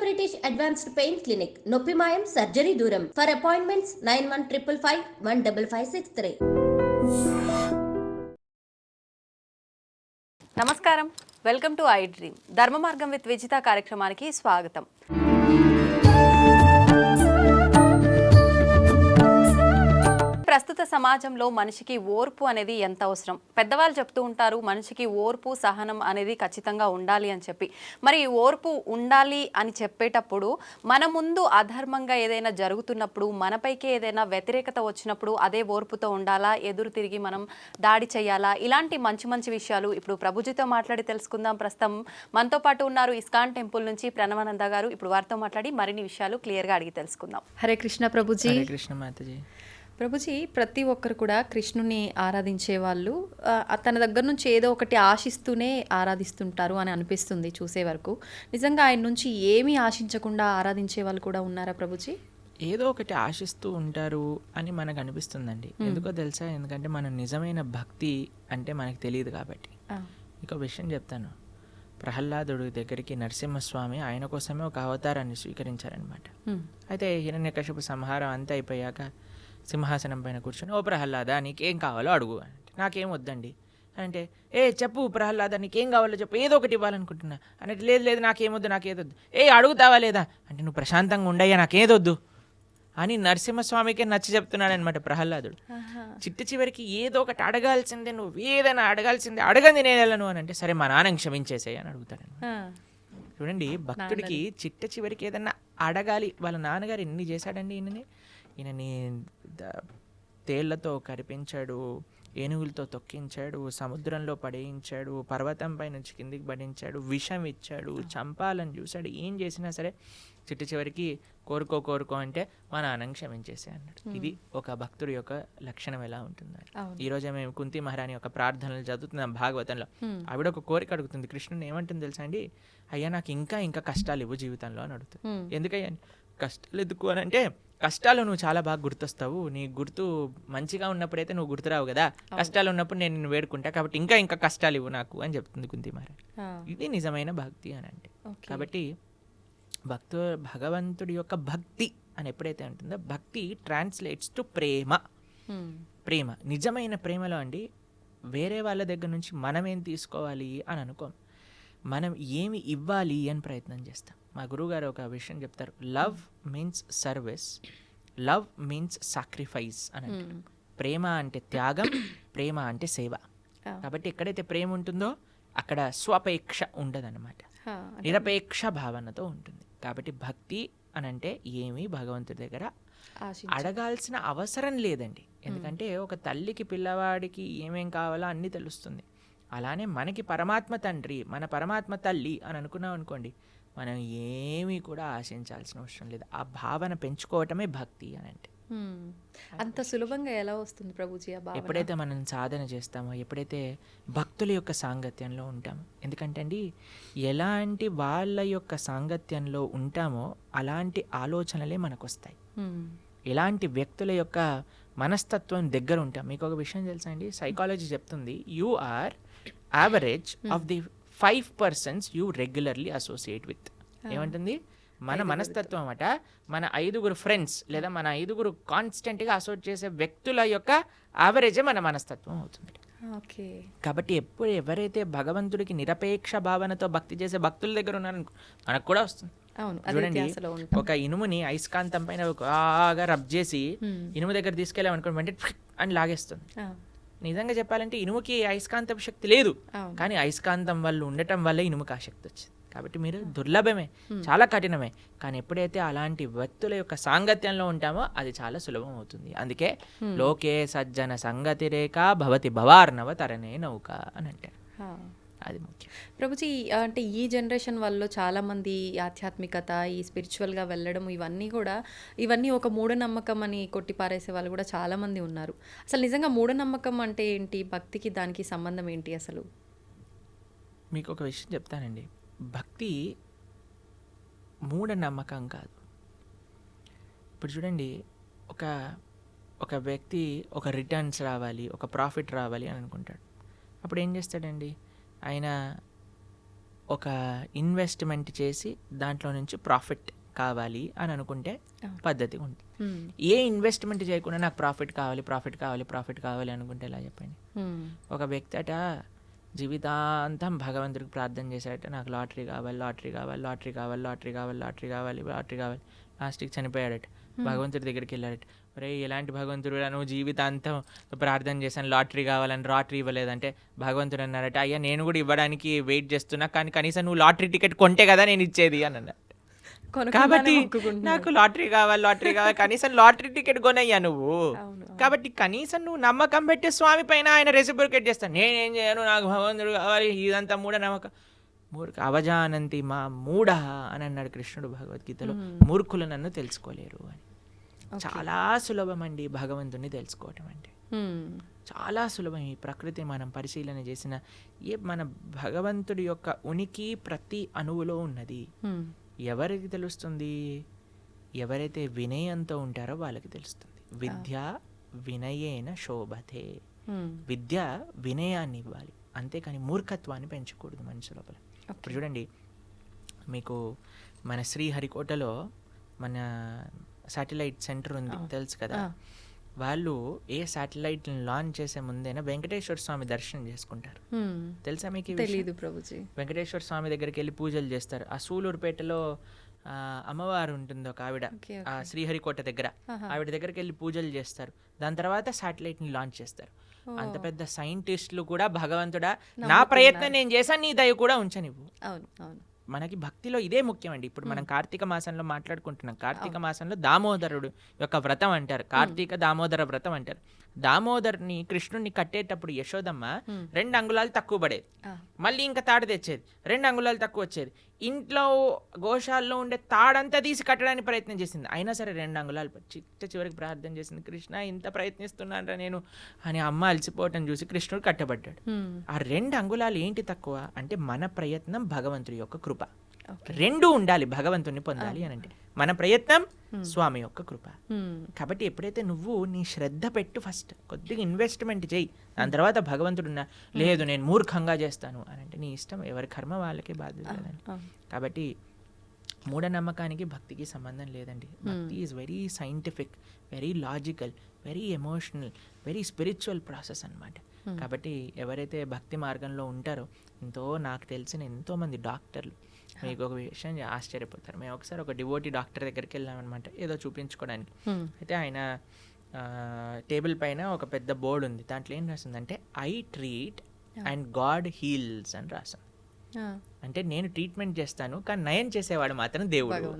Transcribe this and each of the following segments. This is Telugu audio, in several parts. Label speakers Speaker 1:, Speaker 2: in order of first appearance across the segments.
Speaker 1: బ్రిటిష్ అడ్వాన్స్డ్ పెయిన్ క్లినిక్, నొప్పి మాయం, సర్జరీ దూరం. For appointments 9155515563.
Speaker 2: నమస్కారం, వెల్కమ్ టు ఐ డ్రీమ్. ధర్మ మార్గం విత్ విజిత కార్యక్రమానికి స్వాగతం. ప్రస్తుత సమాజంలో మనిషికి ఓర్పు అనేది ఎంత అవసరం. పెద్దవాళ్ళు చెప్తూ ఉంటారు, మనిషికి ఓర్పు సహనం అనేది ఖచ్చితంగా ఉండాలి అని చెప్పి. మరి ఓర్పు ఉండాలి అని చెప్పేటప్పుడు మన ముందు అధర్మంగా ఏదైనా జరుగుతున్నప్పుడు, మనపైకి ఏదైనా వ్యతిరేకత వచ్చినప్పుడు అదే ఓర్పుతో ఉండాలా, ఎదురు తిరిగి మనం దాడి చేయాలా, ఇలాంటి మంచి మంచి విషయాలు ఇప్పుడు ప్రభుజీతో మాట్లాడి తెలుసుకుందాం. ప్రస్తుతం మనతో పాటు ఉన్నారు ఇస్కాన్ టెంపుల్ నుంచి ప్రణవానంద గారు. ఇప్పుడు వారితో మాట్లాడి మరిన్ని విషయాలు క్లియర్గా అడిగి తెలుసుకుందాం. హరే కృష్ణ ప్రభుజీ.
Speaker 3: హరే కృష్ణ మాతాజీ.
Speaker 2: ప్రభుజీ, ప్రతి ఒక్కరు కూడా కృష్ణుని ఆరాధించే వాళ్ళు తన దగ్గర నుంచి ఏదో ఒకటి ఆశిస్తూనే ఆరాధిస్తుంటారు అని అనిపిస్తుంది చూసే వరకు. నిజంగా ఆయన నుంచి ఏమీ ఆశించకుండా ఆరాధించే వాళ్ళు కూడా ఉన్నారా ప్రభుజీ?
Speaker 3: ఏదో ఒకటి ఆశిస్తూ ఉంటారు అని మనకు అనిపిస్తుందండి. ఎందుకో తెలుసా? ఎందుకంటే మన నిజమైన భక్తి అంటే మనకు తెలియదు కాబట్టి. ఇంకో విషయం చెప్తాను. ప్రహ్లాదుడు దగ్గరికి నరసింహస్వామి ఆయన కోసమే ఒక అవతారాన్ని స్వీకరించారనమాట. అయితే హిరణ్యకశిపు సంహారం అంతా అయిపోయాక సింహాసనం పైన కూర్చొని, ఓ ప్రహ్లాద నీకేం కావాలో అడుగు అంటే, నాకేం వద్దండి అంటే, చెప్పు ప్రహ్లాద నీకేం కావాలో చెప్పు, ఏదో ఒకటి ఇవ్వాలనుకుంటున్నా అంటే, లేదు లేదు నాకేమొద్దు నాకేదొద్దు. అడుగుతావా లేదా అంటే, నువ్వు ప్రశాంతంగా ఉండయ్యా నాకేదొద్దు అని నరసింహస్వామికే నచ్చి చెప్తున్నాడు అనమాట ప్రహ్లాదుడు. చివరికి ఏదో ఒకటి అడగాల్సిందే, నువ్వు ఏదైనా అడగాల్సిందే, అడగంది నేను వెళ్ళను అని అంటే, సరే మా నాన్నని క్షమించేసాయి అని అడుగుతాడు. చూడండి, భక్తుడికి చివరికి ఏదన్నా అడగాలి. వాళ్ళ నాన్నగారు ఎన్ని చేశాడండి ఈయనని తేళ్లతో కరిపించాడు, ఏనుగులతో తొక్కించాడు, సముద్రంలో పడేయించాడు, పర్వతంపై నుంచి కిందికి పడించాడు, విషం ఇచ్చాడు, చంపాలని చూశాడు. ఏం చేసినా సరే చివరికి కోరుకో అంటే మా నాన్నని క్షమించేసే అన్నాడు. ఇది ఒక భక్తుడి యొక్క లక్షణం ఎలా ఉంటుంది. ఈరోజు మేము కుంతి మహారాణి యొక్క ప్రార్థనలు చదువుతున్నాం భాగవతంలో. ఆవిడ ఒక కోరిక అడుగుతుంది కృష్ణుని. ఏమంటుంది తెలుసా అండి? అయ్యా నాకు ఇంకా కష్టాలు ఇవ్వు జీవితంలో అని అడుగుతుంది. ఎందుకయ్యా కష్టాలు ఎందుకు అని అంటే, కష్టాలు నువ్వు చాలా బాగా గుర్తొస్తావు, నీ గుర్తు మంచిగా ఉన్నప్పుడైతే నువ్వు గుర్తురావు కదా, కష్టాలు ఉన్నప్పుడు నేను నిన్ను వేడుకుంటా, కాబట్టి ఇంకా కష్టాలు ఇవ్వు నాకు అని చెప్తుంది కుంతి మహారాణి. ఇది నిజమైన భక్తి అని అంటే. కాబట్టి భగవంతుడి యొక్క భక్తి అని ఎప్పుడైతే ఉంటుందో, భక్తి ట్రాన్స్లేట్స్ టు ప్రేమ. ప్రేమ, నిజమైన ప్రేమలో అండి వేరే వాళ్ళ దగ్గర నుంచి మనం ఏం తీసుకోవాలి అని అనుకోం, మనం ఏమి ఇవ్వాలి అని ప్రయత్నం చేస్తాం. మా గురువుగారు ఒక విషయం చెప్తారు, love means service, love means sacrifice అని అంటారు. ప్రేమ అంటే త్యాగం, ప్రేమ అంటే సేవ. కాబట్టి ఎక్కడైతే ప్రేమ ఉంటుందో అక్కడ స్వపేక్ష ఉండదన్నమాట, నిరపేక్ష భావనతో ఉంటుంది. కాబట్టి భక్తి అని అంటే ఏమీ భగవంతుడి దగ్గర అడగాల్సిన అవసరం లేదండి. ఎందుకంటే ఒక తల్లికి పిల్లవాడికి ఏమేం కావాలో అన్నీ తెలుస్తుంది. అలానే మనకి పరమాత్మ తండ్రి, మన పరమాత్మ తల్లి అని అనుకున్నాం అనుకోండి, మనం ఏమీ కూడా ఆశించాల్సిన అవసరం లేదు. ఆ భావన పెంచుకోవటమే భక్తి అని అంటే.
Speaker 2: అంత సులభంగా ఎలా వస్తుంది ప్రభుజీ ఆ భావన?
Speaker 3: ఎప్పుడైతే మనం సాధన చేస్తామో, ఎప్పుడైతే భక్తుల యొక్క సాంగత్యంలో ఉంటామో. ఎందుకంటే అండి, ఎలాంటి వాళ్ళ యొక్క సాంగత్యంలో ఉంటామో అలాంటి ఆలోచనలే మనకు వస్తాయి. ఎలాంటి వ్యక్తుల యొక్క మనస్తత్వం దగ్గర ఉంటాం. మీకు ఒక విషయం తెలుసా అండి? సైకాలజీ చెప్తుంది, you are average of the 5 persons you regularly associate with. ఏమంటుంది? మన మనస్తత్వం అట మన 5 ఫ్రెండ్స్ లేదా మన 5 కాన్స్టెంట్గా అసోసియేట్ చేసే వ్యక్తుల యొక్క యావరేజే మన మనస్తత్వం అవుతుంది. కాబట్టి ఎవరైతే భగవంతుడికి నిరపేక్ష భావనతో భక్తి చేసే భక్తుల దగ్గర ఉన్నారనుకో, మనకు కూడా వస్తుంది. చూడండి, ఒక ఇనుముని అయస్కాంతం పైన బాగా రబ్ చేసి ఇనుము దగ్గర తీసుకెళ్ళామనుకోండి, వెంటనే అని లాగేస్తుంది. నిజంగా చెప్పాలంటే ఇనుముకి అయస్కాంతం శక్తి లేదు, కానీ అయస్కాంతం వల్ల ఉండటం వల్ల ఇనుముకి ఆ శక్తి వచ్చింది. కాబట్టి మీరు దుర్లభమే, చాలా కఠినమే, కానీ ఎప్పుడైతే అలాంటి వ్యక్తుల యొక్క సాంగత్యంలో ఉంటామో అది చాలా సులభం అవుతుంది. అందుకే లోకే సజ్జన సంగతి రేఖ భవతి భవార్ణవ తరణే నౌక అని అంటే అది ముఖ్యం.
Speaker 2: ప్రభుజీ, అంటే ఈ జనరేషన్ వాళ్ళు చాలామంది ఆధ్యాత్మికత, ఈ స్పిరిచువల్గా వెళ్ళడం, ఇవన్నీ ఒక మూఢనమ్మకం అని కొట్టిపారేసే వాళ్ళు కూడా చాలామంది ఉన్నారు. అసలు నిజంగా మూఢనమ్మకం అంటే ఏంటి, భక్తికి దానికి సంబంధం ఏంటి అసలు?
Speaker 3: మీకు ఒక విషయం చెప్తానండి, భక్తి మూఢనమ్మకం కాదు. ఇప్పుడు చూడండి, ఒక వ్యక్తి ఒక రిటర్న్స్ రావాలి, ఒక ప్రాఫిట్ రావాలి అని అనుకుంటాడు. అప్పుడు ఏం చేస్తాడండి? ఆయన ఒక ఇన్వెస్ట్మెంట్ చేసి దాంట్లో నుంచి ప్రాఫిట్ కావాలి అని అనుకుంటే పద్ధతి ఉంటుంది. ఏ ఇన్వెస్ట్మెంట్ చేయకుండా నాకు ప్రాఫిట్ కావాలి అనుకుంటే ఎలా చెప్పండి. ఒక వ్యక్తి అట జీవితాంతం భగవంతుడికి ప్రార్థన చేశాడట, నాకు లాటరీ కావాలి లాస్ట్కి చనిపోయాడట. భగవంతుడి దగ్గరికి వెళ్ళాడట, ఒరే ఎలాంటి భగవంతుడు, నువ్వు జీవితాంతం ప్రార్థన చేశాను లాటరీ కావాలని లాటరీ ఇవ్వలేదంటే భగవంతుడు అన్నారట, అయ్యా నేను కూడా ఇవ్వడానికి వెయిట్ చేస్తున్నా, కానీ కనీసం నువ్వు లాటరీ టికెట్ కొంటే కదా నేను ఇచ్చేది అని అన్నాడు. కాబట్టి నాకు లాటరీ కావాలి కనీసం లాటరీ టికెట్ కొనయ్యా నువ్వు. కాబట్టి కనీసం నువ్వు నమ్మకం పెట్టే స్వామి పైన ఆయన రెసిప్రొకేట్ చేస్తాను, నేనేం చేయను, నాకు భగవంతుడు కావాలి, ఇదంతా మూఢనమ్మకం. అవజానంతి మా మూఢ అని అన్నాడు కృష్ణుడు భగవద్గీతలో. మూర్ఖులు నన్ను తెలుసుకోలేరు అని. చాలా సులభం అండి భగవంతుని తెలుసుకోవటం అంటే, చాలా సులభం. ఈ ప్రకృతి మనం పరిశీలన చేసిన మన భగవంతుడి యొక్క ఉనికి ప్రతి అణువులో ఉన్నది. ఎవరికి తెలుస్తుంది? ఎవరైతే వినయంతో ఉంటారో వాళ్ళకి తెలుస్తుంది. విద్య వినయేన శోభతే. విద్య వినయాన్ని ఇవ్వాలి, అంతేకాని మూర్ఖత్వాన్ని పెంచకూడదు మనిషి లోపల. ఇప్పుడు చూడండి, మీకు మన శ్రీహరికోటలో మన శాటిలైట్ సెంటర్ ఉంది తెలుసు కదా. వాళ్ళు ఏ శాటిలైట్ లాంచ్ చేసే ముందైనా వెంకటేశ్వర స్వామి దర్శనం చేసుకుంటారు. తెలుసా మీకు?
Speaker 2: తెలీదు ప్రభుజీ.
Speaker 3: వెంకటేశ్వర స్వామి దగ్గరికి వెళ్ళి పూజలు చేస్తారు. ఆ సూలూరుపేటలో అమ్మవారు ఉంటుంది ఒక ఆవిడ, ఆ శ్రీహరికోట దగ్గర, ఆవిడ దగ్గరికి వెళ్ళి పూజలు చేస్తారు. దాని తర్వాత శాటిలైట్ ని లాంచ్ చేస్తారు. అంత పెద్ద సైంటిస్టులు కూడా భగవంతుడా నా ప్రయత్నం నేను చేశాను, నీ దయ కూడా ఉంచనివ్వు. మనకి భక్తిలో ఇదే ముఖ్యమండి. ఇప్పుడు మనం కార్తీక మాసంలో మాట్లాడుకుంటున్నాం. కార్తీక మాసంలో దామోదరుడు యొక్క వ్రతం అంటారు, కార్తీక దామోదర వ్రతం అంటారు. దామోదర్ని కృష్ణుడిని కట్టేటప్పుడు యశోదమ్మ 2 అంగుళాలు తక్కువ పడేది, మళ్ళీ ఇంకా తాడు తెచ్చేది, 2 అంగుళాలు తక్కువ వచ్చేది. ఇంట్లో గోశాలలో ఉండే తాడంతా తీసి కట్టడానికి ప్రయత్నం చేసింది, అయినా సరే 2 అంగుళాలు చివరికి ప్రార్థన చేసింది, కృష్ణ ఇంత ప్రయత్నిస్తున్నానరా నేను అని. అమ్మ అలసిపోవటం చూసి కృష్ణుడు కట్టబడ్డాడు. ఆ 2 అంగుళాలు ఏంటి తక్కువ అంటే మన ప్రయత్నం, భగవంతుడి యొక్క కృప. 2 ఉండాలి భగవంతుని పొందాలి అని అంటే. మన ప్రయత్నం, స్వామి యొక్క కృప. కాబట్టి ఎప్పుడైతే నువ్వు నీ శ్రద్ధ పెట్టు, ఫస్ట్ కొద్దిగా ఇన్వెస్ట్మెంట్ చేయి, దాని తర్వాత భగవంతుడున్నా లేదు నేను మూర్ఖంగా చేస్తాను అని అంటే నీ ఇష్టం, ఎవరి కర్మ వాళ్ళకే బాధ్యత కదండి. కాబట్టి మూఢనమ్మకానికి భక్తికి సంబంధం లేదండి. భక్తి is very scientific, very logical, very emotional, very spiritual process అన్నమాట. కాబట్టి ఎవరైతే భక్తి మార్గంలో ఉంటారో, నాకు తెలిసిన ఎంతోమంది డాక్టర్లు, మీకు ఒక విషయం ఆశ్చర్యపోతారు. మేము ఒకసారి ఒక డివోటీ డాక్టర్ దగ్గరికి వెళ్ళామన్నమాట, ఏదో చూపించుకోవడానికి. అయితే ఆయన టేబుల్ పైన ఒక పెద్ద బోర్డు ఉంది, దాంట్లో ఏం రాసిందంటే I treat and God heals అని రాసింది. అంటే నేను ట్రీట్మెంట్ చేస్తాను కానీ నయం చేసేవాడు మాత్రం దేవుడు.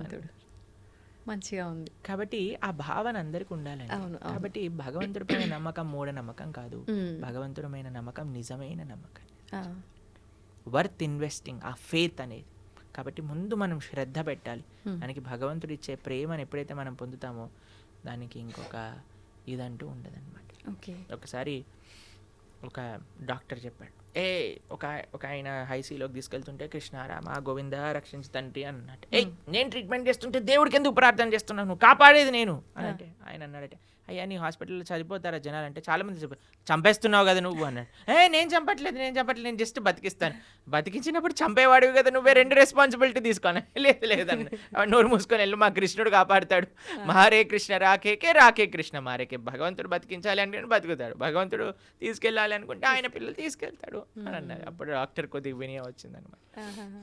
Speaker 2: మంచిగా ఉంది.
Speaker 3: కాబట్టి ఆ భావన అందరికి ఉండాలండి. కాబట్టి భగవంతుడిపైన నమ్మకం మూఢనమ్మకం కాదు, భగవంతుడిపైన నమ్మకం నిజమైన నమ్మకం, వర్త్ ఇన్వెస్టింగ్, ఆ ఫెయిత్ అనేది. కాబట్టి ముందు మనం శ్రద్ధ పెట్టాలి. మనకి భగవంతుడు ఇచ్చే ప్రేమను ఎప్పుడైతే మనం పొందుతామో దానికి ఇంకొక ఇదంటూ ఉండదన్నమాట. ఒకసారి ఒక డాక్టర్ చెప్పాడు, ఒక ఆయన హైసీలోకి తీసుకెళ్తుంటే కృష్ణ రామ గోవింద రక్షించు తండ్రి అన్నట్టు, నేను ట్రీట్మెంట్ చేస్తుంటే దేవుడికి ఎందుకు ప్రార్థన చేస్తున్నాను, కాపాడేది నేను అని అంటే ఆయన అన్నాడట, అయ్యా నీ హాస్పిటల్లో చనిపోతారా జనాలు అంటే చాలా మంది చంపేస్తున్నావు కదా నువ్వు అన్నాడు. నేను చంపట్లేదు నేను జస్ట్ బతికిస్తాను. బతికించినప్పుడు చంపేవాడివి కదా నువ్వే, 2 రెస్పాన్సిబిలిటీ తీసుకోను. లేదన్న నోరు మూసుకొని వెళ్ళు, మా కృష్ణుడు కాపాడుతాడు, మారే కృష్ణ రాకే కృష్ణ మారేకే. భగవంతుడు బతికించాలి అంటే బతుకుతాడు, భగవంతుడు తీసుకెళ్ళాలి అనుకుంటే ఆయన పిల్లలు తీసుకెళ్తాడు అని అన్నారు. అప్పుడు డాక్టర్ కొద్దిగా వినయం వచ్చిందనమాట.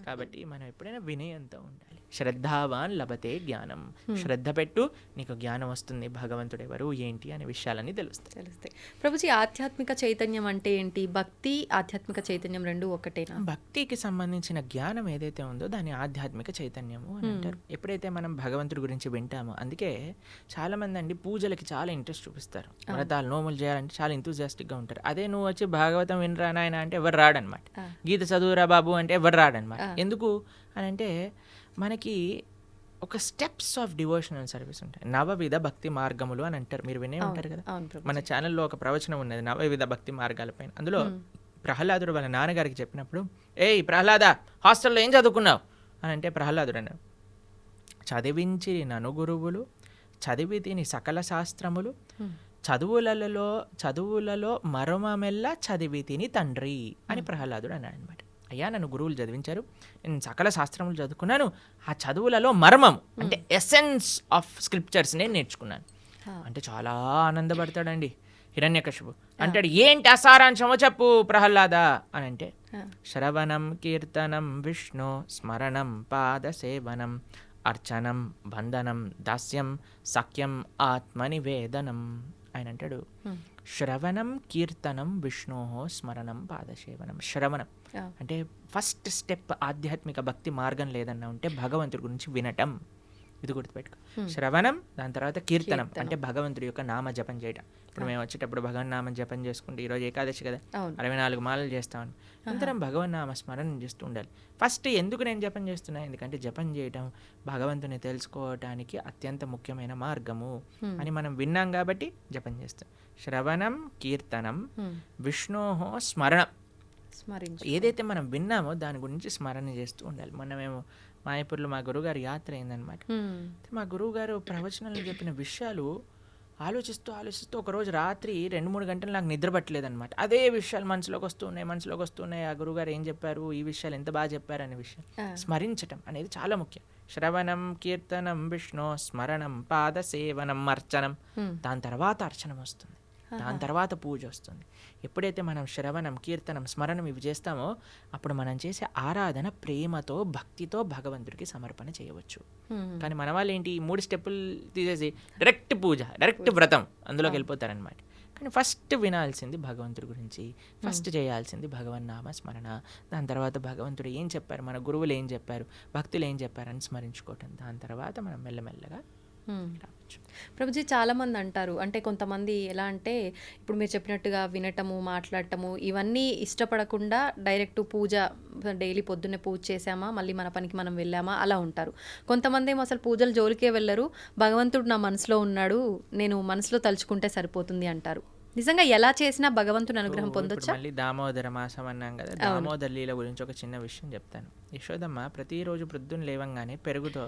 Speaker 3: కాబట్టి మనం ఎప్పుడైనా వినయంతో ఉండాలి. శ్రద్ధావాన్ లభతే జ్ఞానం. శ్రద్ధ పెట్టు, నీకు జ్ఞానం వస్తుంది, భగవంతుడు ఎవరు ఏంటి అనే విషయాలన్నీ తెలుస్తాయి.
Speaker 2: ప్రభుజీ, ఆధ్యాత్మిక చైతన్యం అంటే ఏంటి? భక్తి ఆధ్యాత్మిక చైతన్యం రెండు ఒకటేనా?
Speaker 3: భక్తికి సంబంధించిన జ్ఞానం ఏదైతే ఉందో దాన్ని ఆధ్యాత్మిక చైతన్యము అని అంటారు. ఎప్పుడైతే మనం భగవంతుడి గురించి వింటామో, అందుకే చాలా మంది అండి పూజలకి చాలా ఇంట్రెస్ట్ చూపిస్తారు, వ్రతాలు నోములు చేయాలంటే చాలా ఎంతూజియాస్టిక్గా ఉంటారు. అదే నువ్వు వచ్చి భాగవతం వినరా నాయన అంటే ఎవరు రాడనమాట, గీత చదువురా బాబు అంటే ఎవరు రాడనమాట. ఎందుకు అని అంటే మనకి ఒక స్టెప్స్ ఆఫ్ డివోషనల్ సర్వీస్ ఉంటాయి. 9 భక్తి మార్గములు అని అంటారు, మీరు వినే ఉంటారు కదా. మన ఛానల్లో ఒక ప్రవచనం ఉన్నది 9 భక్తి మార్గాలపైన. అందులో ప్రహ్లాదుడు వాళ్ళ నాన్నగారికి చెప్పినప్పుడు, ప్రహ్లాద హాస్టల్లో ఏం చదువుకున్నావు అని అంటే ప్రహ్లాదుడు అన్నాడు, చదివించి నను గురువులు చదివి తిని సకల శాస్త్రములు చదువులలో మరొమమెల్ల చదివి తిని తండ్రి అని ప్రహ్లాదుడు అన్నాడు అనమాట. అయ్యా నన్ను గురువులు చదివించారు, నేను సకల శాస్త్రములు చదువుకున్నాను, ఆ చదువులలో మర్మం అంటే ఎసెన్స్ ఆఫ్ స్క్రిప్చర్స్ నేను నేర్చుకున్నాను అంటే చాలా ఆనందపడతాడండి హిరణ్యకశిపు. అంటాడు ఏంటి అసారాంశమో చెప్పు ప్రహ్లాద అని అంటే, శ్రవణం కీర్తనం విష్ణు స్మరణం పాదసేవనం అర్చనం బంధనం దాస్యం సఖ్యం ఆత్మనివేదనం. ఆయన అంటాడు శ్రవణం కీర్తనం విష్ణో స్మరణం పాదసేవనం. శ్రవణం అంటే ఫస్ట్ స్టెప్ ఆధ్యాత్మిక భక్తి మార్గం లేదన్నా ఉంటే భగవంతుడి గురించి వినటం, ఇది గుర్తుపెట్టుకో. శ్రవణం, దాని తర్వాత కీర్తనం అంటే భగవంతుడి యొక్క నామ జపం చేయడం. ఇప్పుడు మేము వచ్చేటప్పుడు భగవన్ నామం జపం చేసుకుంటే ఈరోజు ఏకాదశి కదా, 64 మాలలు చేస్తామని అంతరం భగవన్ నామ స్మరణ చేస్తూ ఉండాలి. ఫస్ట్ ఎందుకు నేను జపం చేస్తున్నా, ఎందుకంటే జపం చేయడం భగవంతుని తెలుసుకోవటానికి అత్యంత ముఖ్యమైన మార్గము అని మనం విన్నాం కాబట్టి జపం చేస్తాం. శ్రవణం కీర్తనం విష్ణోహో స్మరణం, ఏదైతే మనం విన్నామో దాని గురించి స్మరణ చేస్తూ ఉండాలి. మొన్న మేము మాయపూర్లో మా గురువుగారు యాత్ర అయిందనమాట. మా గురువుగారు ప్రవచనాలు చెప్పిన విషయాలు ఆలోచిస్తూ ఒకరోజు రాత్రి 2-3 గంటలు నాకు నిద్ర పట్టలేదన్నమాట. అదే విషయాలు మనసులోకి వస్తున్నాయి. ఆ గురువుగారు ఏం చెప్పారు, ఈ విషయాలు ఎంత బాగా చెప్పారు అనే విషయం స్మరించటం అనేది చాలా ముఖ్యం. శ్రవణం కీర్తనం విష్ణు స్మరణం పాదసేవనం అర్చనం, దాని తర్వాత అర్చనం వస్తుంది, దాని తర్వాత పూజ వస్తుంది. ఎప్పుడైతే మనం శ్రవణం కీర్తనం స్మరణం ఇవి చేస్తామో అప్పుడు మనం చేసే ఆరాధన ప్రేమతో భక్తితో భగవంతుడికి సమర్పణ చేయవచ్చు. కానీ మన వాళ్ళు ఏంటి, 3 స్టెప్పులు తీసేసి డైరెక్ట్ పూజ, డైరెక్ట్ వ్రతం అందులోకి వెళ్ళిపోతారనమాట. కానీ ఫస్ట్ వినాల్సింది భగవంతుడి గురించి, ఫస్ట్ చేయాల్సింది భగవన్ నామ స్మరణ. దాని తర్వాత భగవంతుడు ఏం చెప్పారు, మన గురువులు ఏం చెప్పారు, భక్తులు ఏం చెప్పారని స్మరించుకోవటం. దాని తర్వాత మనం మెల్లమెల్లగా
Speaker 2: ప్రభుజీ చాలామంది అంటారు, అంటే కొంతమంది ఎలా అంటే ఇప్పుడు మీరు చెప్పినట్టుగా వినటము మాట్లాడటము ఇవన్నీ ఇష్టపడకుండా డైరెక్ట్ పూజ, డైలీ పొద్దున్నే పూజ చేసామా మళ్ళీ మన పనికి మనం వెళ్ళామా అలా ఉంటారు. కొంతమంది ఏమో అసలు పూజలు జోలికే వెళ్ళరు, భగవంతుడు నా మనసులో ఉన్నాడు, నేను మనసులో తలుచుకుంటే సరిపోతుంది అంటారు. నిజంగా ఎలా చేసినా భగవంతుని అనుగ్రహం పొందొచ్చా?
Speaker 3: మళ్ళీ దామోదర మాసం అన్నాం కదా, దామోదర లీల గురించి ఒక చిన్న విషయం చెప్తాను. యశోదమ్మ ప్రతిరోజు ప్రొద్దున లేవంగానే పెరుగుతో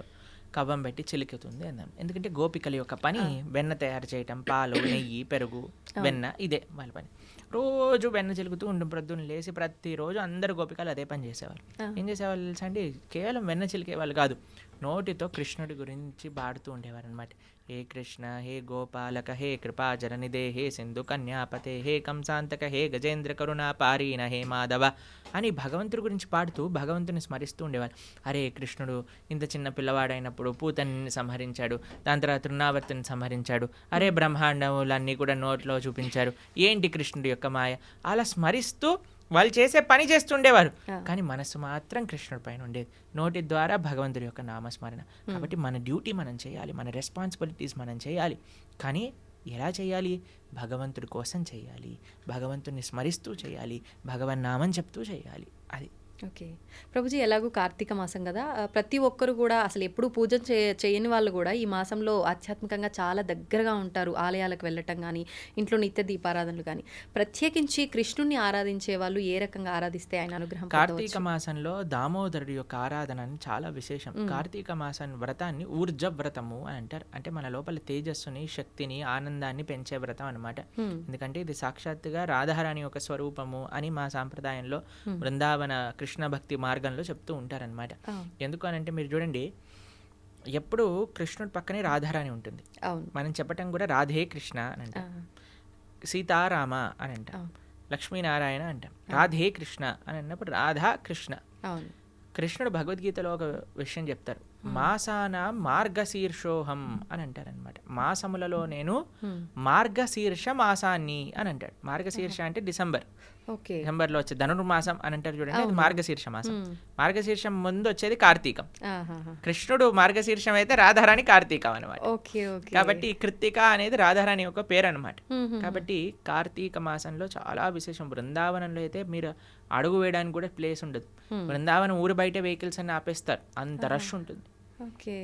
Speaker 3: కవ్వం పెట్టి చిలికెతుంది అన్నాం. ఎందుకంటే గోపికల యొక్క పని వెన్న తయారు చేయటం, పాలు నెయ్యి పెరుగు వెన్న, ఇదే వాళ్ళ పని. రోజు వెన్న చిలుకుతూ ఉండు ప్రొద్దున లేసి, ప్రతిరోజు అందరు గోపికలు అదే పని చేసేవాళ్ళు. ఏం చేసేవాళ్ళు తెలుసా అండి, కేవలం వెన్న చిలికే వాళ్ళు కాదు, నోటితో కృష్ణుడి గురించి పాడుతూ ఉండేవారు అనమాట. హే కృష్ణ హే గోపాలక హే కృపాచరణిదే హే సింధు కన్యాపతే హే కంసాంతక హే గజేంద్ర కరుణా పారీన హే మాధవ అని భగవంతుడి గురించి పాడుతూ భగవంతుని స్మరిస్తూ ఉండేవారు. అరే కృష్ణుడు ఇంత చిన్న పిల్లవాడైనప్పుడు పూతని సంహరించాడు, దాని తర్వాత తృణావర్తిని సంహరించాడు, అరే బ్రహ్మాండములన్నీ కూడా నోట్లో చూపించారు, ఏంటి కృష్ణుడి యొక్క మాయ, అలా స్మరిస్తూ వాళ్ళు చేసే పని చేస్తుండేవారు. కానీ మనసు మాత్రం కృష్ణుడి పైన ఉండేది, నోటి ద్వారా భగవంతుడి యొక్క నామస్మరణ. కాబట్టి మన డ్యూటీ మనం చేయాలి, మన రెస్పాన్సిబిలిటీస్ మనం చేయాలి. కానీ ఎలా చేయాలి, భగవంతుడి కోసం చేయాలి, భగవంతుడిని స్మరిస్తూ చేయాలి, భగవన్ నామం చెప్తూ చేయాలి. అది
Speaker 2: ఓకే ప్రభుజీ, ఎలాగూ కార్తీక మాసం కదా, ప్రతి ఒక్కరు కూడా అసలు ఎప్పుడు పూజ చేయని వాళ్ళు కూడా ఈ మాసంలో ఆధ్యాత్మికంగా చాలా దగ్గరగా ఉంటారు. ఆలయాలకు వెళ్ళటం కానీ, ఇంట్లో నిత్య దీపారాధనలు కానీ. ప్రత్యేకించి కృష్ణుణ్ణి ఆరాధించే వాళ్ళు ఏ రకంగా ఆరాధిస్తే ఆయన అనుగ్రహం?
Speaker 3: కార్తీక మాసంలో దామోదరుడి యొక్క ఆరాధన చాలా విశేషం. కార్తీక మాసం వ్రతాన్ని ఊర్జ వ్రతము అని అంటారు. అంటే మన లోపల తేజస్సుని, శక్తిని, ఆనందాన్ని పెంచే వ్రతం అనమాట. ఎందుకంటే ఇది సాక్షాత్తుగా రాధారాణి యొక్క స్వరూపము అని మా సాంప్రదాయంలో బృందావన కృష్ణ భక్తి మార్గంలో చెప్తూ ఉంటారనమాట. ఎందుకు అని అంటే మీరు చూడండి, ఎప్పుడు కృష్ణుడి పక్కనే రాధారాణి ఉంటుంది. మనం చెప్పటం కూడా రాధే కృష్ణ అని అంటాం, సీతారామ అని అంటాం, లక్ష్మీనారాయణ అంటాం. రాధే కృష్ణ అని అన్నప్పుడు రాధా కృష్ణ. కృష్ణుడు భగవద్గీతలో ఒక విషయం చెప్తారు, మాసాన మార్గశీర్షోహం అని అంటారనమాట. మాసములలో నేను మార్గశీర్ష మాసాన్ని అని అంటాడు. మార్గశీర్ష అంటే డిసెంబర్లో వచ్చే ధనుర్మాసం అని అంటారు చూడండి, అది మార్గశీర్ష మాసం. మార్గశీర్షం ముందు వచ్చేది కార్తీకం. కృష్ణుడు మార్గశీర్షం అయితే రాధారాణి కార్తీకం అనమాట. కాబట్టి కృత్తిక అనేది రాధారాణి యొక్క పేరు అనమాట. కాబట్టి కార్తీక మాసంలో చాలా విశేషం. బృందావనంలో అయితే మీరు అడుగు వేయడానికి కూడా ప్లేస్ ఉండదు. బృందావనం ఊరు బయట వెహికల్స్ అన్ని ఆపేస్తారు, అంత రష్ ఉంటుంది.